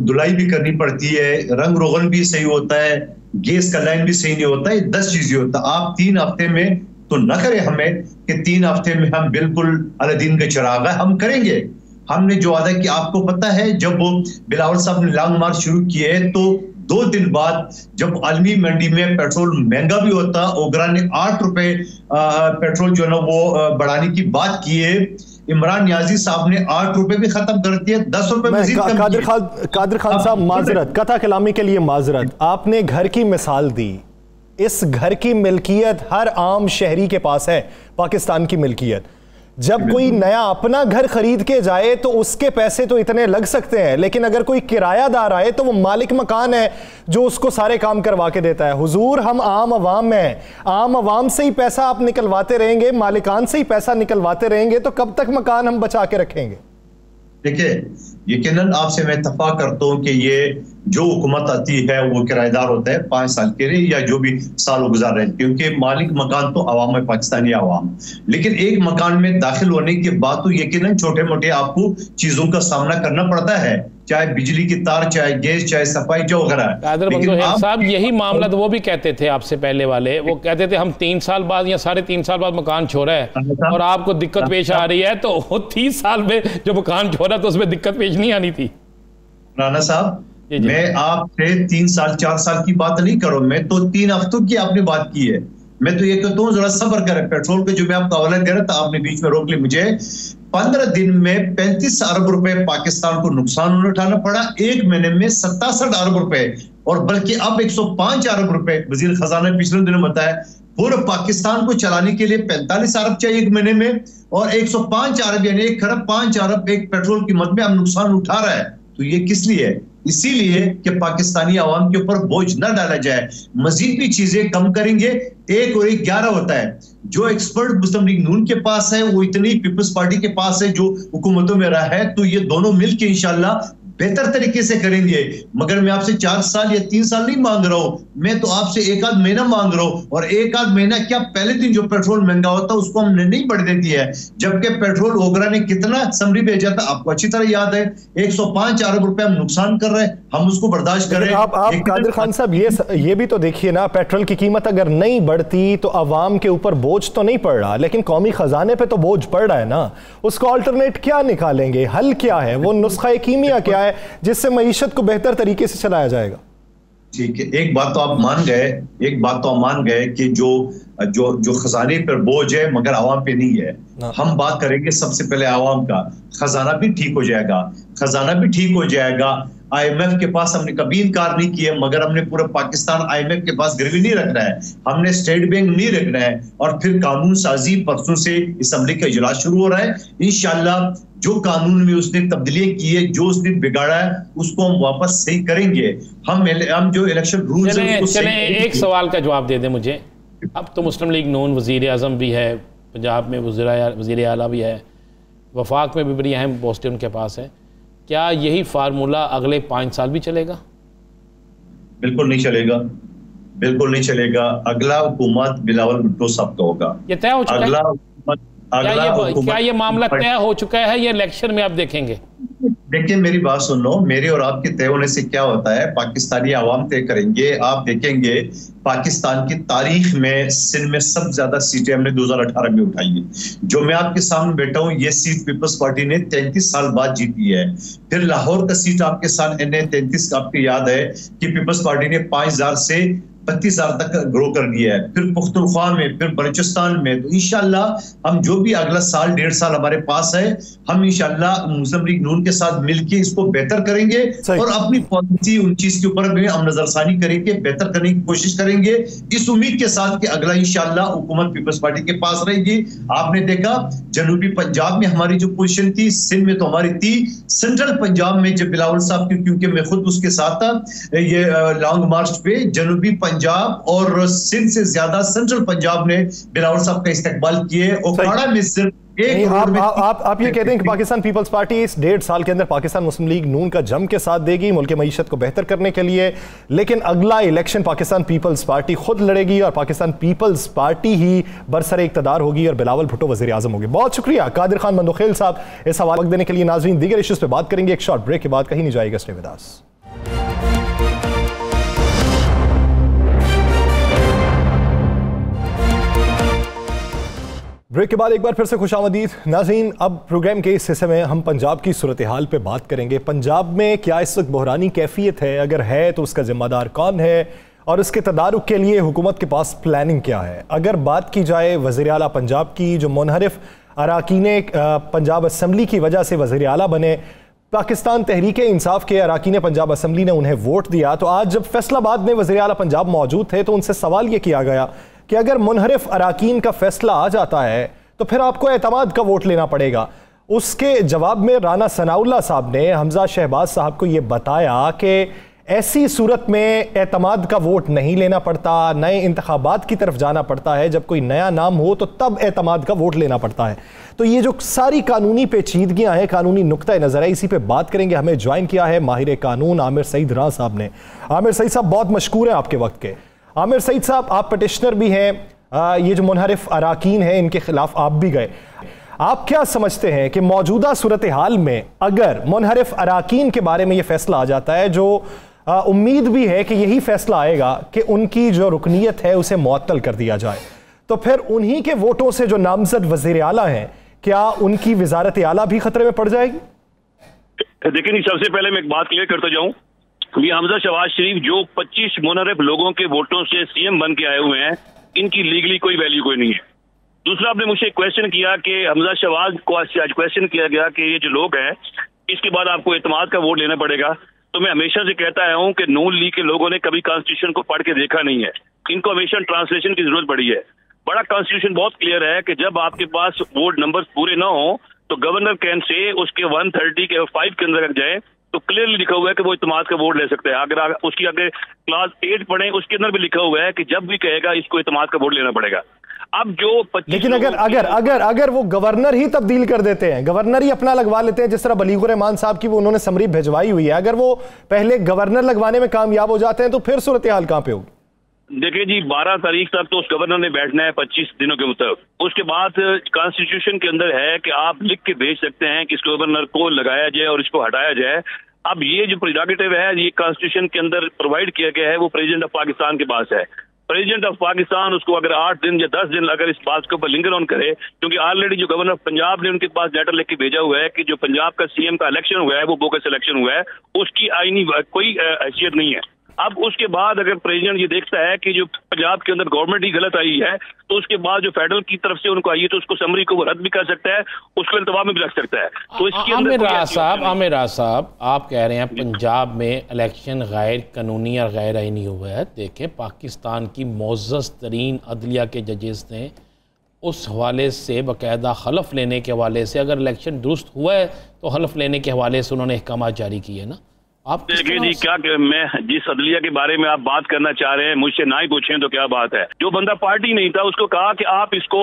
धुलाई भी करनी पड़ती है, रंग रोगन भी सही होता है, गैस का लाइन भी सही नहीं होता है, 10 चीजें होता है। आप 3 हफ्ते में तो न करें हमें कि 3 हफ्ते में हम बिल्कुल अलादीन के चिराग है, हम करेंगे। हमने जो वादा किया, आपको पता है जब वो बिलावल साहब ने लॉन्ग मार्च शुरू किए तो 2 दिन बाद जब आलमी मंडी में पेट्रोल महंगा भी होता, ओगरा ने 8 रुपए पेट्रोल जो ना वो बढ़ाने की बात की है। इमरान नियाजी साहब ने 8 रुपए भी खत्म कर दिए, 10 रुपए मजीद कम किए। कादिर खान साहब, माजरत, कथा कलामी के लिए माजरत, आपने घर की मिसाल दी। इस घर की मिल्कियत हर आम शहरी के पास है, पाकिस्तान की मिल्कियत। जब कोई नया अपना घर खरीद के जाए तो उसके पैसे तो इतने लग सकते हैं, लेकिन अगर कोई किरायादार आए तो वो मालिक मकान है जो उसको सारे काम करवा के देता है। हुजूर, हम आम आवाम हैं, आम आवाम से ही पैसा आप निकलवाते रहेंगे, मालिकान से ही पैसा निकलवाते रहेंगे, तो कब तक मकान हम बचा के रखेंगे? देखिए, यकीनन आपसे मैं इत्तफाक करता हूं कि ये जो हुकूमत आती है वो किराएदार होता है 5 साल के लिए या जो भी साल गुजार रहे हैं, क्योंकि मालिक मकान तो आवाम है, पाकिस्तानी आवाम। लेकिन एक मकान में दाखिल होने के बाद तो यकीनन छोटे मोटे आपको चीजों का सामना करना पड़ता है, चाहे बिजली की तार, चाहे गैस, चाहे सफाई, चाहे वगैरह। साहब, यही मामला तो वो भी कहते थे आपसे पहले वाले, वो कहते थे हम 3 साल बाद या 3.5 साल बाद मकान छोड़ा है और आपको दिक्कत पेश आ रही है, तो 30 साल में जो मकान छोड़ा तो उसमें दिक्कत पेश नहीं आनी थी। राना साहब, मैं आपसे 3 साल 4 साल की बात नहीं करो, मैं तो 3 हफ्तों की आपने बात की है। मैं तो ये कहता हूँ जरा सब्र करें। पेट्रोल पे जो मैं आपका हवाला दे रहा था, आपने बीच में रोक ली मुझे। 15 दिन में 35 अरब रुपए पाकिस्तान को नुकसान उठाना पड़ा, 1 महीने में 67 अरब रुपए, और बल्कि अब 105 अरब रुपए वजीर खजाना ने पिछले दिनों बताया। पूरे पाकिस्तान को चलाने के लिए 45 अरब चाहिए 1 महीने में, और 105 अरब यानी 1 खरब 5 अरब एक पेट्रोल कीमत में अब नुकसान उठा रहा है। तो ये किस लिए है? इसीलिए कि पाकिस्तानी आवाम के ऊपर बोझ न डाला जाए। मजीद भी चीजें कम करेंगे, 1 और 1 11 होता है। जो एक्सपर्ट मुस्लिम लीग नून के पास है वो इतनी पीपल्स पार्टी के पास है जो हुकूमतों में रहा है, तो ये दोनों मिलकर इंशाल्लाह बेहतर तरीके से करेंगे। मगर मैं आपसे 4 साल या 3 साल नहीं मांग रहा हूं, मैं तो आपसे 1 आध महीना मांग रहा हूं। और 1 आध महीना क्या, पहले दिन जो पेट्रोल महंगा होता है उसको हमने नहीं बढ़ देती है, जबकि पेट्रोल ओगरा ने कितना समरी भेजा था आपको अच्छी तरह याद है। 105 अरब रुपए हम नुकसान कर रहे हैं, हम उसको बर्दाश्त कर रहे हैं। आप कादिर खान साहब ये भी तो देखिए ना, पेट्रोल की कीमत अगर नहीं बढ़ती तो आवाम के ऊपर बोझ तो नहीं पड़ रहा, लेकिन कौमी खजाने पे तो बोझ पड़ रहा है ना। उसको अल्टरनेट क्या निकालेंगे? हल क्या है? वो नुस्खा कीमिया क्या है जिससे मईशत को बेहतर तरीके से चलाया जाएगा? ठीक है, एक बात तो आप मान गए कि जो खजाने पर बोझ है मगर आवाम पे नहीं है। हम बात करेंगे सबसे पहले आवाम का। खजाना भी ठीक हो जाएगा। IMF के पास हमने कभी इनकार नहीं किया, मगर हमने पूरा पाकिस्तान IMF के पास गिरवी नहीं रखना है, हमने स्टेट बैंक नहीं रखना है। और फिर कानून साजी परसों से असेंबली का इजलास शुरू हो रहा है। इंशाल्लाह जो कानून में उसने तब्दीलियां की है, जो उसने बिगाड़ा है, उसको हम वापस सही करेंगे। हम जो इलेक्शन रूल्स हैं उसको एक सवाल का जवाब दे दें मुझे। अब तो मुस्लिम लीग नून वज़ीर आज़म भी है, पंजाब में वज़ीर आला भी है, वफाक में भी बड़ी अहम पोस्टें उनके पास है। क्या यही फार्मूला अगले 5 साल भी चलेगा? बिल्कुल नहीं चलेगा। अगला हुकूमत बिलावल भुट्टो साहब का होगा। ये तय हो चुका है? क्या ये मामला तय हो चुका है? ये इलेक्शन में आप देखेंगे? देखिए, मेरी बात सुन लो। मेरे और आपके तय होने से क्या होता है, पाकिस्तानी आवाम तय करेंगे। आप देखेंगे पाकिस्तान की तारीख में सिंध में सबसे ज्यादा सीटें हमने 2018 में उठाई है। जो मैं आपके सामने बैठा हूं, ये सीट पीपल्स पार्टी ने 33 साल बाद जीती है। फिर लाहौर का सीट आपके साथ NA 33, आपको याद है कि पीपल्स पार्टी ने 5000 से 32,000 तक ग्रो कर दिया है, फिर पुख्तनख्वा में, फिर बलूचिस्तान में। तो इंशाल्लाह हम जो भी अगला साल 1.5 साल हमारे पास है, हम इंशाल्लाह मुस्लिम लीग नून के साथ मिलकर इसको बेहतर करेंगे और अपनी पॉलिसी उन चीज के ऊपर भी हम नजरसानी करेंगे, बेहतर करने की कोशिश करेंगे, इस उम्मीद के साथ कि अगला इंशाल्लाह हुकूमत पीपल्स पार्टी के पास रहेगी। आपने देखा जनूबी पंजाब में हमारी जो पोजीशन थी, सिंध में तो हमारी थी, सेंट्रल पंजाब में जब बिलावल साहब की, क्योंकि मैं खुद उसके साथ था ये लॉन्ग मार्च पे, जनूबी पंजाब और सिंध से ज्यादा सेंट्रल पंजाब ने बिलावल साहब का इस्तेकबाल किए। ओकाड़ा में सिर्फ आप ये कहते हैं कि पाकिस्तान पीपल्स पार्टी इस 1.5 साल के अंदर पाकिस्तान मुस्लिम लीग नून का जम के साथ देगी मुल्क की मईशत को बेहतर करने के लिए, लेकिन अगला इलेक्शन पाकिस्तान पीपल्स पार्टी खुद लड़ेगी और पाकिस्तान पीपल्स पार्टी ही बरसर इक़्तिदार होगी और बिलावल भुट्टो वज़ीर आज़म होगी। बहुत शुक्रिया कादिर खान मंदोखेल साहब इस हवाले वक्त देने के लिए। नाज़रीन, दीगर इश्यूज़ पे बात करेंगे एक शॉर्ट ब्रेक के बाद, कहीं नहीं जाएगा। Stay with us. ब्रेक के बाद एक बार फिर से खुशामदीद नाज़रीन। अब प्रोग्राम के इस हिस्से में हम पंजाब की सूरत हाल पे बात करेंगे। पंजाब में क्या इस वक्त बहरानी कैफियत है? अगर है तो उसका जिम्मेदार कौन है और उसके तदारुक के लिए हुकूमत के पास प्लानिंग क्या है? अगर बात की जाए वज़ीर आला पंजाब की, जो मुनहरिफ अराकीन पंजाब असम्बली की वजह से वज़ीर आला बने, पाकिस्तान तहरीक इंसाफ के अराकीन पंजाब असम्बली ने उन्हें वोट दिया, तो आज जब फैसलाबाद में वज़ीर आला पंजाब मौजूद थे तो उनसे सवाल ये किया गया कि अगर मुनहरिफ अराकीन का फैसला आ जाता है तो फिर आपको एतमाद का वोट लेना पड़ेगा। उसके जवाब में राना सनाउल्लाह साहब ने हमजा शहबाज साहब को यह बताया कि ऐसी सूरत में एतमाद का वोट नहीं लेना पड़ता, नए इंतखाबात की तरफ जाना पड़ता है, जब कोई नया नाम हो तो तब एतमाद का वोट लेना पड़ता है। तो ये जो सारी कानूनी पेचीदगियां हैं, कानूनी नुक्ता नज़र है, इसी पे बात करेंगे। हमें ज्वाइन किया है माहिर कानून आमिर सईद रां साहब ने। आमिर सईद साहब बहुत मशकूर हैं आपके वक्त के। आमिर सईद साहब, आप पटिशनर भी हैं, ये जो मुनहरिफ अराकीन हैं इनके खिलाफ आप भी गए। आप क्या समझते हैं कि मौजूदा सूरत हाल में अगर मुनहरिफ अराकीन के बारे में ये फैसला आ जाता है, जो उम्मीद भी है कि यही फैसला आएगा कि उनकी जो रुकनीत है उसे मुअत्तल कर दिया जाए, तो फिर उन्हीं के वोटों से जो नामजद वज़ीर आला हैं, क्या उनकी वज़ारत आला भी खतरे में पड़ जाएगी? देखिए, सबसे पहले मैं एक बात क्लियर करता जाऊं, मियां हमजा शहबाज शरीफ जो 25 मुनहरिफ लोगों के वोटों से सीएम बन के आए हुए हैं, इनकी लीगली कोई वैल्यू कोई नहीं है। दूसरा, आपने मुझसे क्वेश्चन किया कि हमजा शहबाज को आज क्वेश्चन किया गया कि ये जो लोग हैं इसके बाद आपको एतमाद का वोट लेना पड़ेगा। तो मैं हमेशा से कहता आया हूं कि नून लीग के लोगों ने कभी कॉन्स्टिट्यूशन को पढ़ के देखा नहीं है, इनको हमेशा ट्रांसलेशन की जरूरत पड़ी है। बड़ा कॉन्स्टिट्यूशन बहुत क्लियर है कि जब आपके पास वोट नंबर पूरे ना हो तो गवर्नर कैन से उसके 130 के 5 के अंदर रख जाए तो क्लियरली लिखा हुआ है कि वो इत्तेमाद का वोट ले सकते हैं। अगर उसकी आगे क्लास 8 पढ़े उसके अंदर भी लिखा हुआ है कि जब भी कहेगा इसको इत्तेमाद का वोट लेना पड़ेगा। अब जो 25 लेकिन अगर वो गवर्नर ही तब्दील कर देते हैं, गवर्नर ही अपना लगवा लेते हैं, जिस तरह बलीगुर रहमान साहब की वो उन्होंने समरी भिजवाई हुई है, अगर वो पहले गवर्नर लगवाने में कामयाब हो जाते हैं तो फिर सूरत हाल कहां पे होगी? देखिए जी, 12 तारीख तक तो उस गवर्नर ने बैठना है 25 दिनों के मुताबिक। उसके बाद कॉन्स्टिट्यूशन के अंदर है कि आप लिख के भेज सकते हैं कि इस गवर्नर को लगाया जाए और इसको हटाया जाए। अब ये जो प्रेरोगेटिव है, ये कॉन्स्टिट्यूशन के अंदर प्रोवाइड किया गया है, वो प्रेसिडेंट ऑफ पाकिस्तान के पास है। प्रेसिडेंट ऑफ पाकिस्तान उसको अगर 8 दिन या 10 दिन अगर इस बात के ऊपर लिंगर ऑन करे, क्योंकि ऑलरेडी जो गवर्नर ऑफ पंजाब ने उनके पास लेटर लिख के भेजा हुआ है कि जो पंजाब का सीएम का इलेक्शन हुआ है वो बोगस इलेक्शन हुआ है, उसकी आईनी कोई हैसियत नहीं है। अब उसके बाद अगर प्रेसिडेंट ये देखता है कि जो पंजाब के अंदर गवर्नमेंट ही गलत आई है, तो उसके बाद जो फेडरल की तरफ से उनको आई है तो उसको समरी को वो रद्द भी कर सकता है, उसको इंतजाम में भी रख सकता है। तो इसके आमिर राज साहब, आप कह रहे हैं पंजाब में इलेक्शन गैर कानूनी और गैर आईनी हुआ है। देखें, पाकिस्तान की मोअज़्ज़ज़ तरीन अदलिया के जजेस ने उस हवाले से बाकायदा हलफ लेने के हवाले से, अगर इलेक्शन दुरुस्त हुआ है तो हलफ लेने के हवाले से उन्होंने अहकाम जारी किए ना। आप देखिए जी, क्या मैं जिस अदलिया के बारे में आप बात करना चाह रहे हैं मुझसे ना ही पूछें तो क्या बात है। जो बंदा पार्टी नहीं था उसको कहा कि आप इसको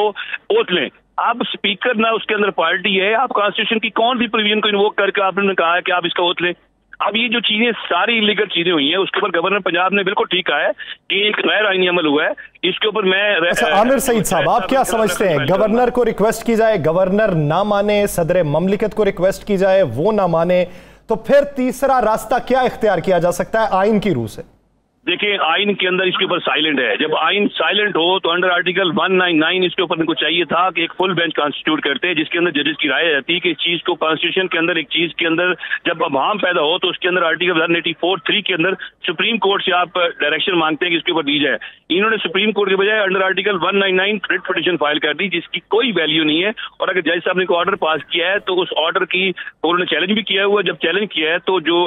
ओथ लें। आप स्पीकर ना उसके अंदर पार्टी है, आप कॉन्स्टिट्यूशन की कौन सी प्रोविजन को इन्वोक करके आपने कहा है कि आप इसका ओथ लें। अब ये जो चीजें सारी इलीगल चीजें हुई हैं उसके ऊपर गवर्नर पंजाब ने बिल्कुल ठीक कहा है कि एक गैर आईनी अमल हुआ है। इसके ऊपर मैं आमिर सईद साहब, आप क्या समझते हैं? गवर्नर को रिक्वेस्ट की जाए, गवर्नर ना माने, सदर ममलिकत को रिक्वेस्ट की जाए, वो ना माने, तो फिर तीसरा रास्ता क्या इख्तियार किया जा सकता है आइन की रूह से? देखिए आइन के अंदर इसके ऊपर साइलेंट है। जब आइन साइलेंट हो तो अंडर आर्टिकल 199 इसके ऊपर इनको चाहिए था कि एक फुल बेंच कॉन्स्टिट्यूट करते, जिसके अंदर जजेस की राय रहती है कि इस चीज को कॉन्स्टिट्यूशन के अंदर, एक चीज के अंदर जब अभाम पैदा हो तो उसके अंदर आर्टिकल 184(3) के अंदर सुप्रीम कोर्ट से आप डायरेक्शन मांगते हैं कि इसके ऊपर दी जाए। इन्होंने सुप्रीम कोर्ट के बजाय under article 199 writ petition file कर दी, जिसकी कोई वैल्यू नहीं है। और अगर जज साहब ने कोई ऑर्डर पास किया है तो उस ऑर्डर की उन्होंने चैलेंज भी किया हुआ। जब चैलेंज किया है तो जो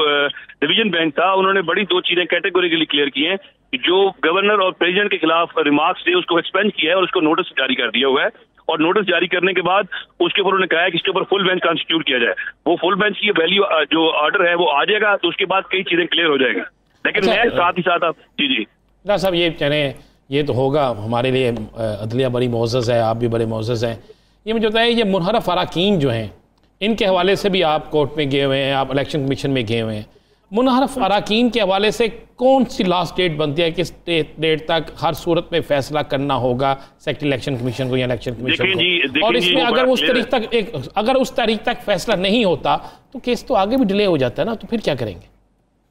डिवीजन बेंच था उन्होंने बड़ी दो चीजें कैटेगोरिकली क्लियर की हैं। जो गवर्नर और प्रेसिडेंट के खिलाफ रिमार्क्स थे उसको एक्सपेंड किया है और उसको नोटिस जारी कर दिया हुआ है। और नोटिस जारी करने के बाद उसके ऊपर उन्होंने कहा है कि इसके ऊपर फुल बेंच कॉन्स्टिट्यूट किया जाए। वो फुल बेंच की वैल्यू जो ऑर्डर है वो आ जाएगा तो उसके बाद कई चीजें क्लियर हो जाएगी। लेकिन मैं साथ ही साथ आप जी साहब ये कह रहे हैं ये तो होगा, हमारे लिए अदलिया बड़ी मोअज़्ज़ज़ है, आप भी बड़े मोअज़्ज़ज़ हैं। ये मुझे बताया ये मुनहरफ अराकीन जो हैं इनके हवाले से भी आप कोर्ट में गए हुए हैं, आप इलेक्शन कमीशन में गए हुए हैं। मुनहरफ अराकीन के हवाले से कौन सी लास्ट डेट बनती है, किस डेट तक हर सूरत में फैसला करना होगा सेक्रेटरी इलेक्शन कमीशन को या इलेक्शन कमीशन को? और इसमें अगर उस तारीख तक फैसला नहीं होता तो केस तो आगे भी डिले हो जाता है ना, तो फिर क्या करेंगे?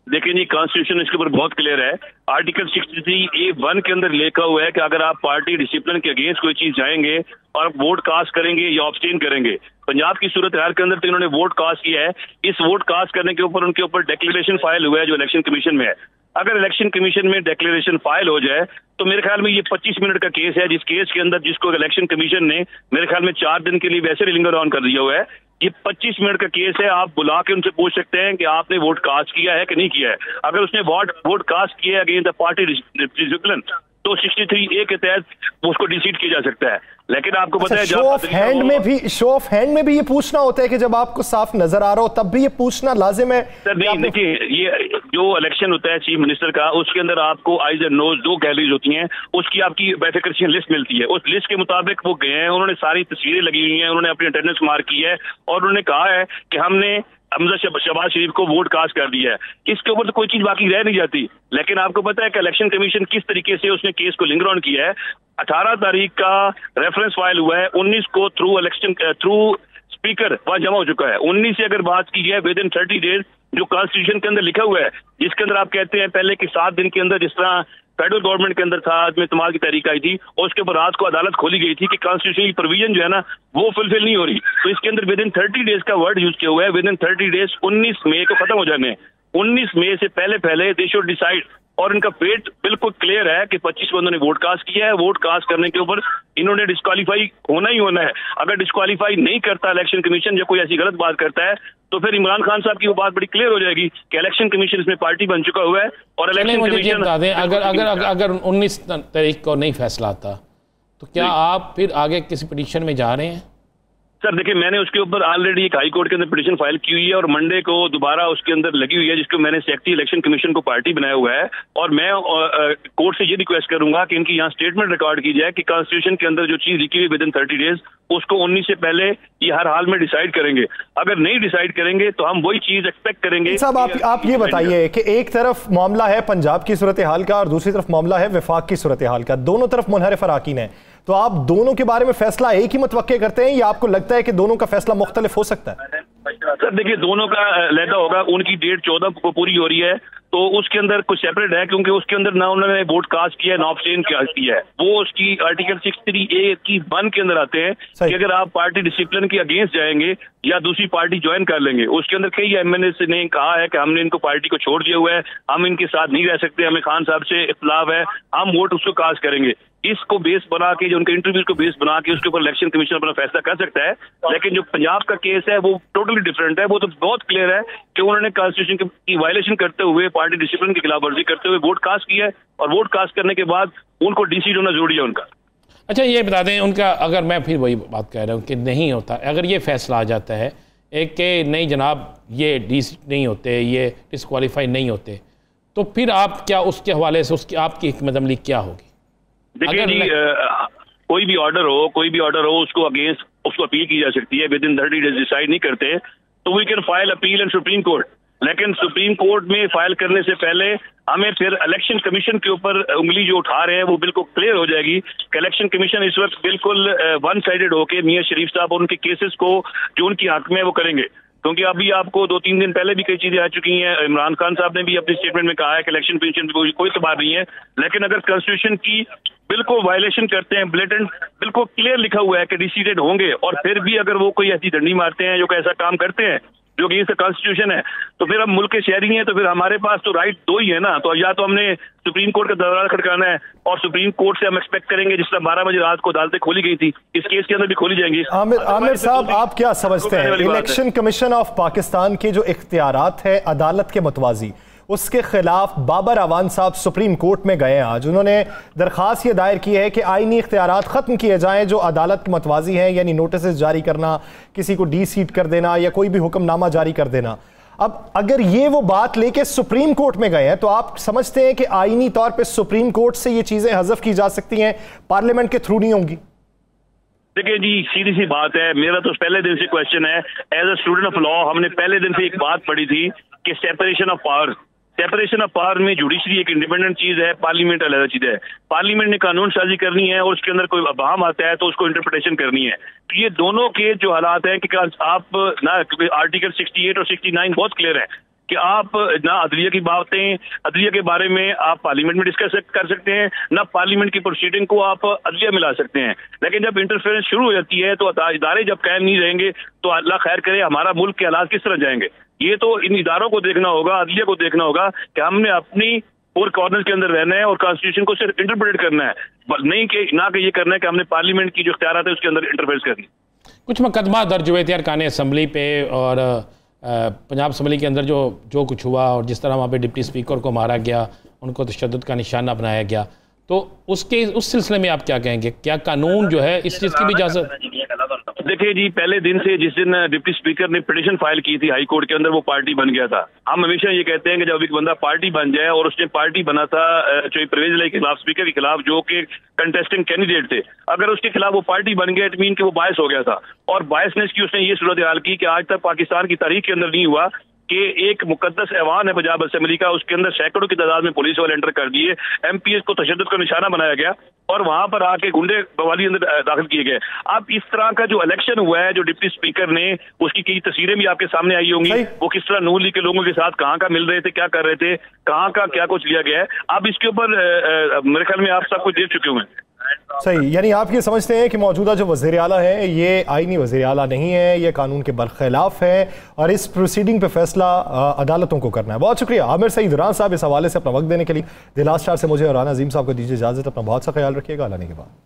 देखिए जी, कॉन्स्टिट्यूशन इसके ऊपर बहुत क्लियर है। आर्टिकल 63A(1) के अंदर लिखा हुआ है कि अगर आप पार्टी डिसिप्लिन के अगेंस्ट कोई चीज जाएंगे और वोट कास्ट करेंगे या ऑब्स्टेन करेंगे। पंजाब की सूरत हाल के अंदर तो इन्होंने वोट कास्ट किया है। इस वोट कास्ट करने के ऊपर उनके ऊपर डिक्लेरेशन फाइल हुआ है जो इलेक्शन कमीशन में है। अगर इलेक्शन कमीशन में डिक्लेरेशन फाइल हो जाए तो मेरे ख्याल में ये 25 मिनट का केस है, जिस केस के अंदर जिसको इलेक्शन कमीशन ने मेरे ख्याल में 4 दिन के लिए वैसे लिंगर ऑन कर दिया हुआ है। ये 25 मिनट का केस है। आप बुला के उनसे पूछ सकते हैं कि आपने वोट कास्ट किया है कि नहीं किया है। अगर उसने वोट कास्ट किया है अगेंस्ट द पार्टी डिसिप्लिन तो 63A के तहत उसको डिसीड किया जा सकता है। लेकिन आपको पता है शो ऑफ हैंड में भी ये पूछना होता है कि जब आपको साफ नजर आ रहा हो तब भी ये पूछना लाजिम है? सर नहीं, देखिए ये जो इलेक्शन होता है चीफ मिनिस्टर का, उसके अंदर आपको आइज एंड नोज 2 गैलरीज होती हैं, उसकी आपकी वेरिफिकेशन लिस्ट मिलती है। उस लिस्ट के मुताबिक वो गए हैं, उन्होंने सारी तस्वीरें लगी हुई हैं, उन्होंने अपनी अटेंडेंस मार्क की है और उन्होंने कहा है कि हमने हमजा शहबाज शरीफ को वोट कास्ट कर दिया है। इसके ऊपर तो कोई चीज बाकी रह नहीं जाती। लेकिन आपको पता है कि इलेक्शन कमीशन किस तरीके से उसने केस को लिंगर ऑन किया है। 18 तारीख का रेफरेंस फाइल हुआ है, 19 को थ्रू स्पीकर वहां जमा हो चुका है। 19 से अगर बात की जाए विद इन 30 डेज, जो कॉन्स्टिट्यूशन के अंदर लिखा हुआ है, जिसके अंदर आप कहते हैं पहले कि 7 दिन के अंदर, जिस तरह फेडरल गवर्नमेंट के अंदर था, आदमी इस्तेमाल की तारीख आई थी और उसके बाद रात को अदालत खोली गई थी कि कॉन्स्टिट्यूशन की प्रोविजन जो है ना वो फुलफिल नहीं हो रही। तो इसके अंदर विद इन 30 डेज का वर्ड यूज किया हुआ है। विद इन 30 डेज 19 मई को खत्म हो जाने हैं। 19 मई से पहले दे शुड डिसाइड। और इनका फेट बिल्कुल क्लियर है कि 25 बंदों ने वोट कास्ट किया है। वोट कास्ट करने के ऊपर इन्होंने डिस्क्वालीफाई होना ही होना है। अगर डिस्क्वालीफाई नहीं करता इलेक्शन कमीशन, जब कोई ऐसी गलत बात करता है तो फिर इमरान खान साहब की वो बात बड़ी क्लियर हो जाएगी कि इलेक्शन कमीशन इसमें पार्टी बन चुका हुआ है। और इलेक्शन कमीशन अगर 19 तारीख को नहीं फैसला आता तो क्या आप फिर आगे किसी पिटीशन में जा रहे हैं? सर देखिए, मैंने उसके ऊपर ऑलरेडी एक हाई कोर्ट के अंदर पिटीशन फाइल की हुई है और मंडे को दोबारा उसके अंदर लगी हुई है, जिसको मैंने सेक्रेटरी इलेक्शन कमीशन को पार्टी बनाया हुआ है। और मैं कोर्ट से ये रिक्वेस्ट करूंगा कि इनकी यहाँ स्टेटमेंट रिकॉर्ड की जाए कि कॉन्स्टिट्यूशन के अंदर जो चीज लिखी हुई विद इन 30 डेज उसको 19 से पहले ये हर हाल में डिसाइड करेंगे। अगर नहीं डिसाइड करेंगे तो हम वही चीज एक्सपेक्ट करेंगे। साहब आप ये बताइए कि एक तरफ मामला है पंजाब की सूरत हाल का और दूसरी तरफ मामला है वफाक की सूरत हाल का, दोनों तरफ मुनहरिफ अराकीन है, तो आप दोनों के बारे में फैसला एक ही मुतवक्के करते हैं या आपको लगता है कि दोनों का फैसला मुख्तलिफ हो सकता है? सर देखिए, दोनों का लहदा होगा। उनकी डेट 14 को पूरी हो रही है तो उसके अंदर कुछ सेपरेट है, क्योंकि उसके अंदर ना उन्होंने वोट कास्ट किया है ना ऑब्स्टेन किया है। वो उसकी आर्टिकल 63A(1) के अंदर आते हैं कि अगर आप पार्टी डिसिप्लिन के अगेंस्ट जाएंगे या दूसरी पार्टी ज्वाइन कर लेंगे। उसके अंदर कई MNA ने कहा है कि हमने इनको पार्टी को छोड़ दिया हुआ है, हम इनके साथ नहीं रह सकते, हमें खान साहब से इख्तिलाफ है, हम वोट उसको कास्ट करेंगे। इसको बेस बना के, जो उनके इंटरव्यूज को बेस बना के उसके ऊपर इलेक्शन कमीशन अपना फैसला कर सकता है। लेकिन जो पंजाब का केस है वो टोटली डिफरेंट है। वो तो बहुत क्लियर है कि उन्होंने कॉन्स्टिट्यूशन की वायलेशन करते हुए, पार्टी डिसिप्लिन की खिलाफवर्जी करते हुए वोट कास्ट किया है और वोट कास्ट करने के बाद उनको डिसीड होना जरूरी है उनका। अच्छा ये बता दें उनका, अगर मैं फिर वही बात कह रहा हूँ कि नहीं होता, अगर ये फैसला आ जाता है एक कि नहीं जनाब ये डिसीड नहीं होते, ये डिस्क्वालीफाई नहीं होते, तो फिर आप क्या उसके हवाले से उसकी आपकी हिकमत अमली क्या होगी? देखिए जी, कोई भी ऑर्डर हो उसको अगेंस्ट उसको अपील की जा सकती है। विद इन 30 डेज डिसाइड नहीं करते तो we can file appeal in supreme court. लेकिन सुप्रीम कोर्ट में फाइल करने से पहले हमें फिर इलेक्शन कमीशन के ऊपर उंगली जो उठा रहे हैं वो बिल्कुल क्लियर हो जाएगी कि इलेक्शन कमीशन इस वक्त बिल्कुल वन साइडेड होके मियां शरीफ साहब और उनके केसेस को जो उनकी हक में वो करेंगे। क्योंकि अभी आपको 2-3 दिन पहले भी कई चीजें आ चुकी हैं। इमरान खान साहब ने भी अपने स्टेटमेंट में कहा है कि इलेक्शन कमीशन कोई इतबार नहीं है, लेकिन अगर कॉन्स्टिट्यूशन की बिल्कुल वायलेशन करते हैं, ब्लेटेंट बिल्कुल क्लियर लिखा हुआ है कि डिसीडेड होंगे, और फिर भी अगर वो कोई ऐसी डंडी मारते हैं जो ऐसा काम करते हैं जो कि कॉन्स्टिट्यूशन है, तो फिर हम मुल्क के शहरी हैं, तो फिर हमारे पास तो राइट दो ही है ना। तो या तो हमने सुप्रीम कोर्ट का दरवाजा खटकाना है, और सुप्रीम कोर्ट से हम एक्सपेक्ट करेंगे जिस तरह 12 बजे रात को अदालतें खोली गई थी, इस केस के अंदर भी खोली जाएंगी। आमिर साहब, आप क्या समझते हैं इलेक्शन कमीशन ऑफ पाकिस्तान के जो इख्तियारात है अदालत के मुतवाजी, उसके खिलाफ बाबर अवान साहब सुप्रीम कोर्ट में गए आज। उन्होंने दरख्वास्त ये दायर की है कि आईनी इख्तियारात ख़त्म किए जाएं जो अदालत के मुतवाजी हैं, यानी नोटिस जारी करना, किसी को डी सीट कर देना या कोई भी हुक्मनामा जारी कर देना। अब अगर ये वो बात लेके सुप्रीम कोर्ट में गए हैं, तो आप समझते हैं कि आईनी तौर पर सुप्रीम कोर्ट से ये चीज़ें हज़फ की जा सकती हैं, पार्लियामेंट के थ्रू नहीं होंगी? देखिए जी, सीधी सी बात है, मेरा तो पहले दिन से क्वेश्चन है। As a student of law हमने पहले दिन से एक बात पढ़ी थी कि सेपरेशन ऑफ पावर में जुडिशरी एक इंडिपेंडेंट चीज है, पार्लियामेंट अलग चीज है। पार्लियामेंट ने कानून साजी करनी है और उसके अंदर कोई अबाम आता है तो उसको इंटरप्रिटेशन करनी है। तो ये दोनों के जो हालात हैं कि आप ना आर्टिकल 68 और 69 बहुत क्लियर है कि आप ना अदलिया की बातें, अदलिया के बारे में आप पार्लियामेंट में डिस्कस कर सकते हैं, ना पार्लियामेंट की प्रोसीडिंग को आप अदलिया में ला सकते हैं। लेकिन जब इंटरफेरेंस शुरू हो जाती है तो इदारे जब कायम नहीं रहेंगे तो अल्लाह खैर करे हमारा मुल्क के हालात किस तरह जाएंगे। ये तो इन इदारों को देखना होगा, अदलिया को देखना होगा कि हमने अपनी फोर कॉर्नर के अंदर रहना है और कॉन्स्टिट्यूशन को सिर्फ इंटरप्रेट करना है, नहीं कि ना कि ये करना है कि हमने पार्लियामेंट की जो इख्तियारात है उसके अंदर इंटरफेरेंस करनी। कुछ मुकदमा दर्ज हुए थे अरकान असम्बली पे और पंजाब असम्बली के अंदर जो कुछ हुआ और जिस तरह वहाँ पे डिप्टी स्पीकर को मारा गया, उनको तशद्दुद का निशाना बनाया गया, तो उस सिलसिले में आप क्या कहेंगे? क्या कानून जो है इस चीज़ की भी इजाज़त? देखिए जी, पहले दिन से जिस दिन डिप्टी स्पीकर ने पिटीशन फाइल की थी हाई कोर्ट के अंदर, वो पार्टी बन गया था। हम हमेशा ये कहते हैं कि जब एक बंदा पार्टी बन जाए, और उसने पार्टी बना था चौधरी परवेज इलाही के खिलाफ, स्पीकर के खिलाफ, जो कि कंटेस्टिंग कैंडिडेट थे, अगर उसके खिलाफ वो पार्टी बन गया इट मीन कि वो बायस हो गया था। और बायसनेस की उसने ये सूरत हाल की कि आज तक पाकिस्तान की तारीख के अंदर नहीं हुआ कि एक मुकद्दस ऐवान है पंजाब असेंबली का, उसके अंदर सैकड़ों की तादाद में पुलिस वाले एंटर कर दिए, एमपीएस को तशद्दुद का निशाना बनाया गया और वहां पर आके गुंडे बवाली अंदर दाखिल किए गए। अब इस तरह का जो इलेक्शन हुआ है, जो डिप्टी स्पीकर ने, उसकी कई तस्वीरें भी आपके सामने आई होंगी, वो किस तरह नून लीग के लोगों के साथ कहाँ का मिल रहे थे, क्या कर रहे थे, कहाँ का क्या कुछ लिया गया है। अब इसके ऊपर मेरे ख्याल में आप सब कुछ देख चुके हुए हैं। सही, यानी आप ये समझते हैं कि मौजूदा जो वज़ीर आला है ये आईनी वज़ीर आला नहीं है, ये कानून के बरखिलाफ है और इस प्रोसीडिंग पे फैसला अदालतों को करना है। बहुत शुक्रिया आमिर सईद राना साहब इस हवाले से अपना वक्त देने के लिए। द लास्ट स्टार से मुझे और राना अजीम साहब को दीजिए इजाज़त। अपना बहुत सा ख्याल रखिएगा। अल्लाह के बाद।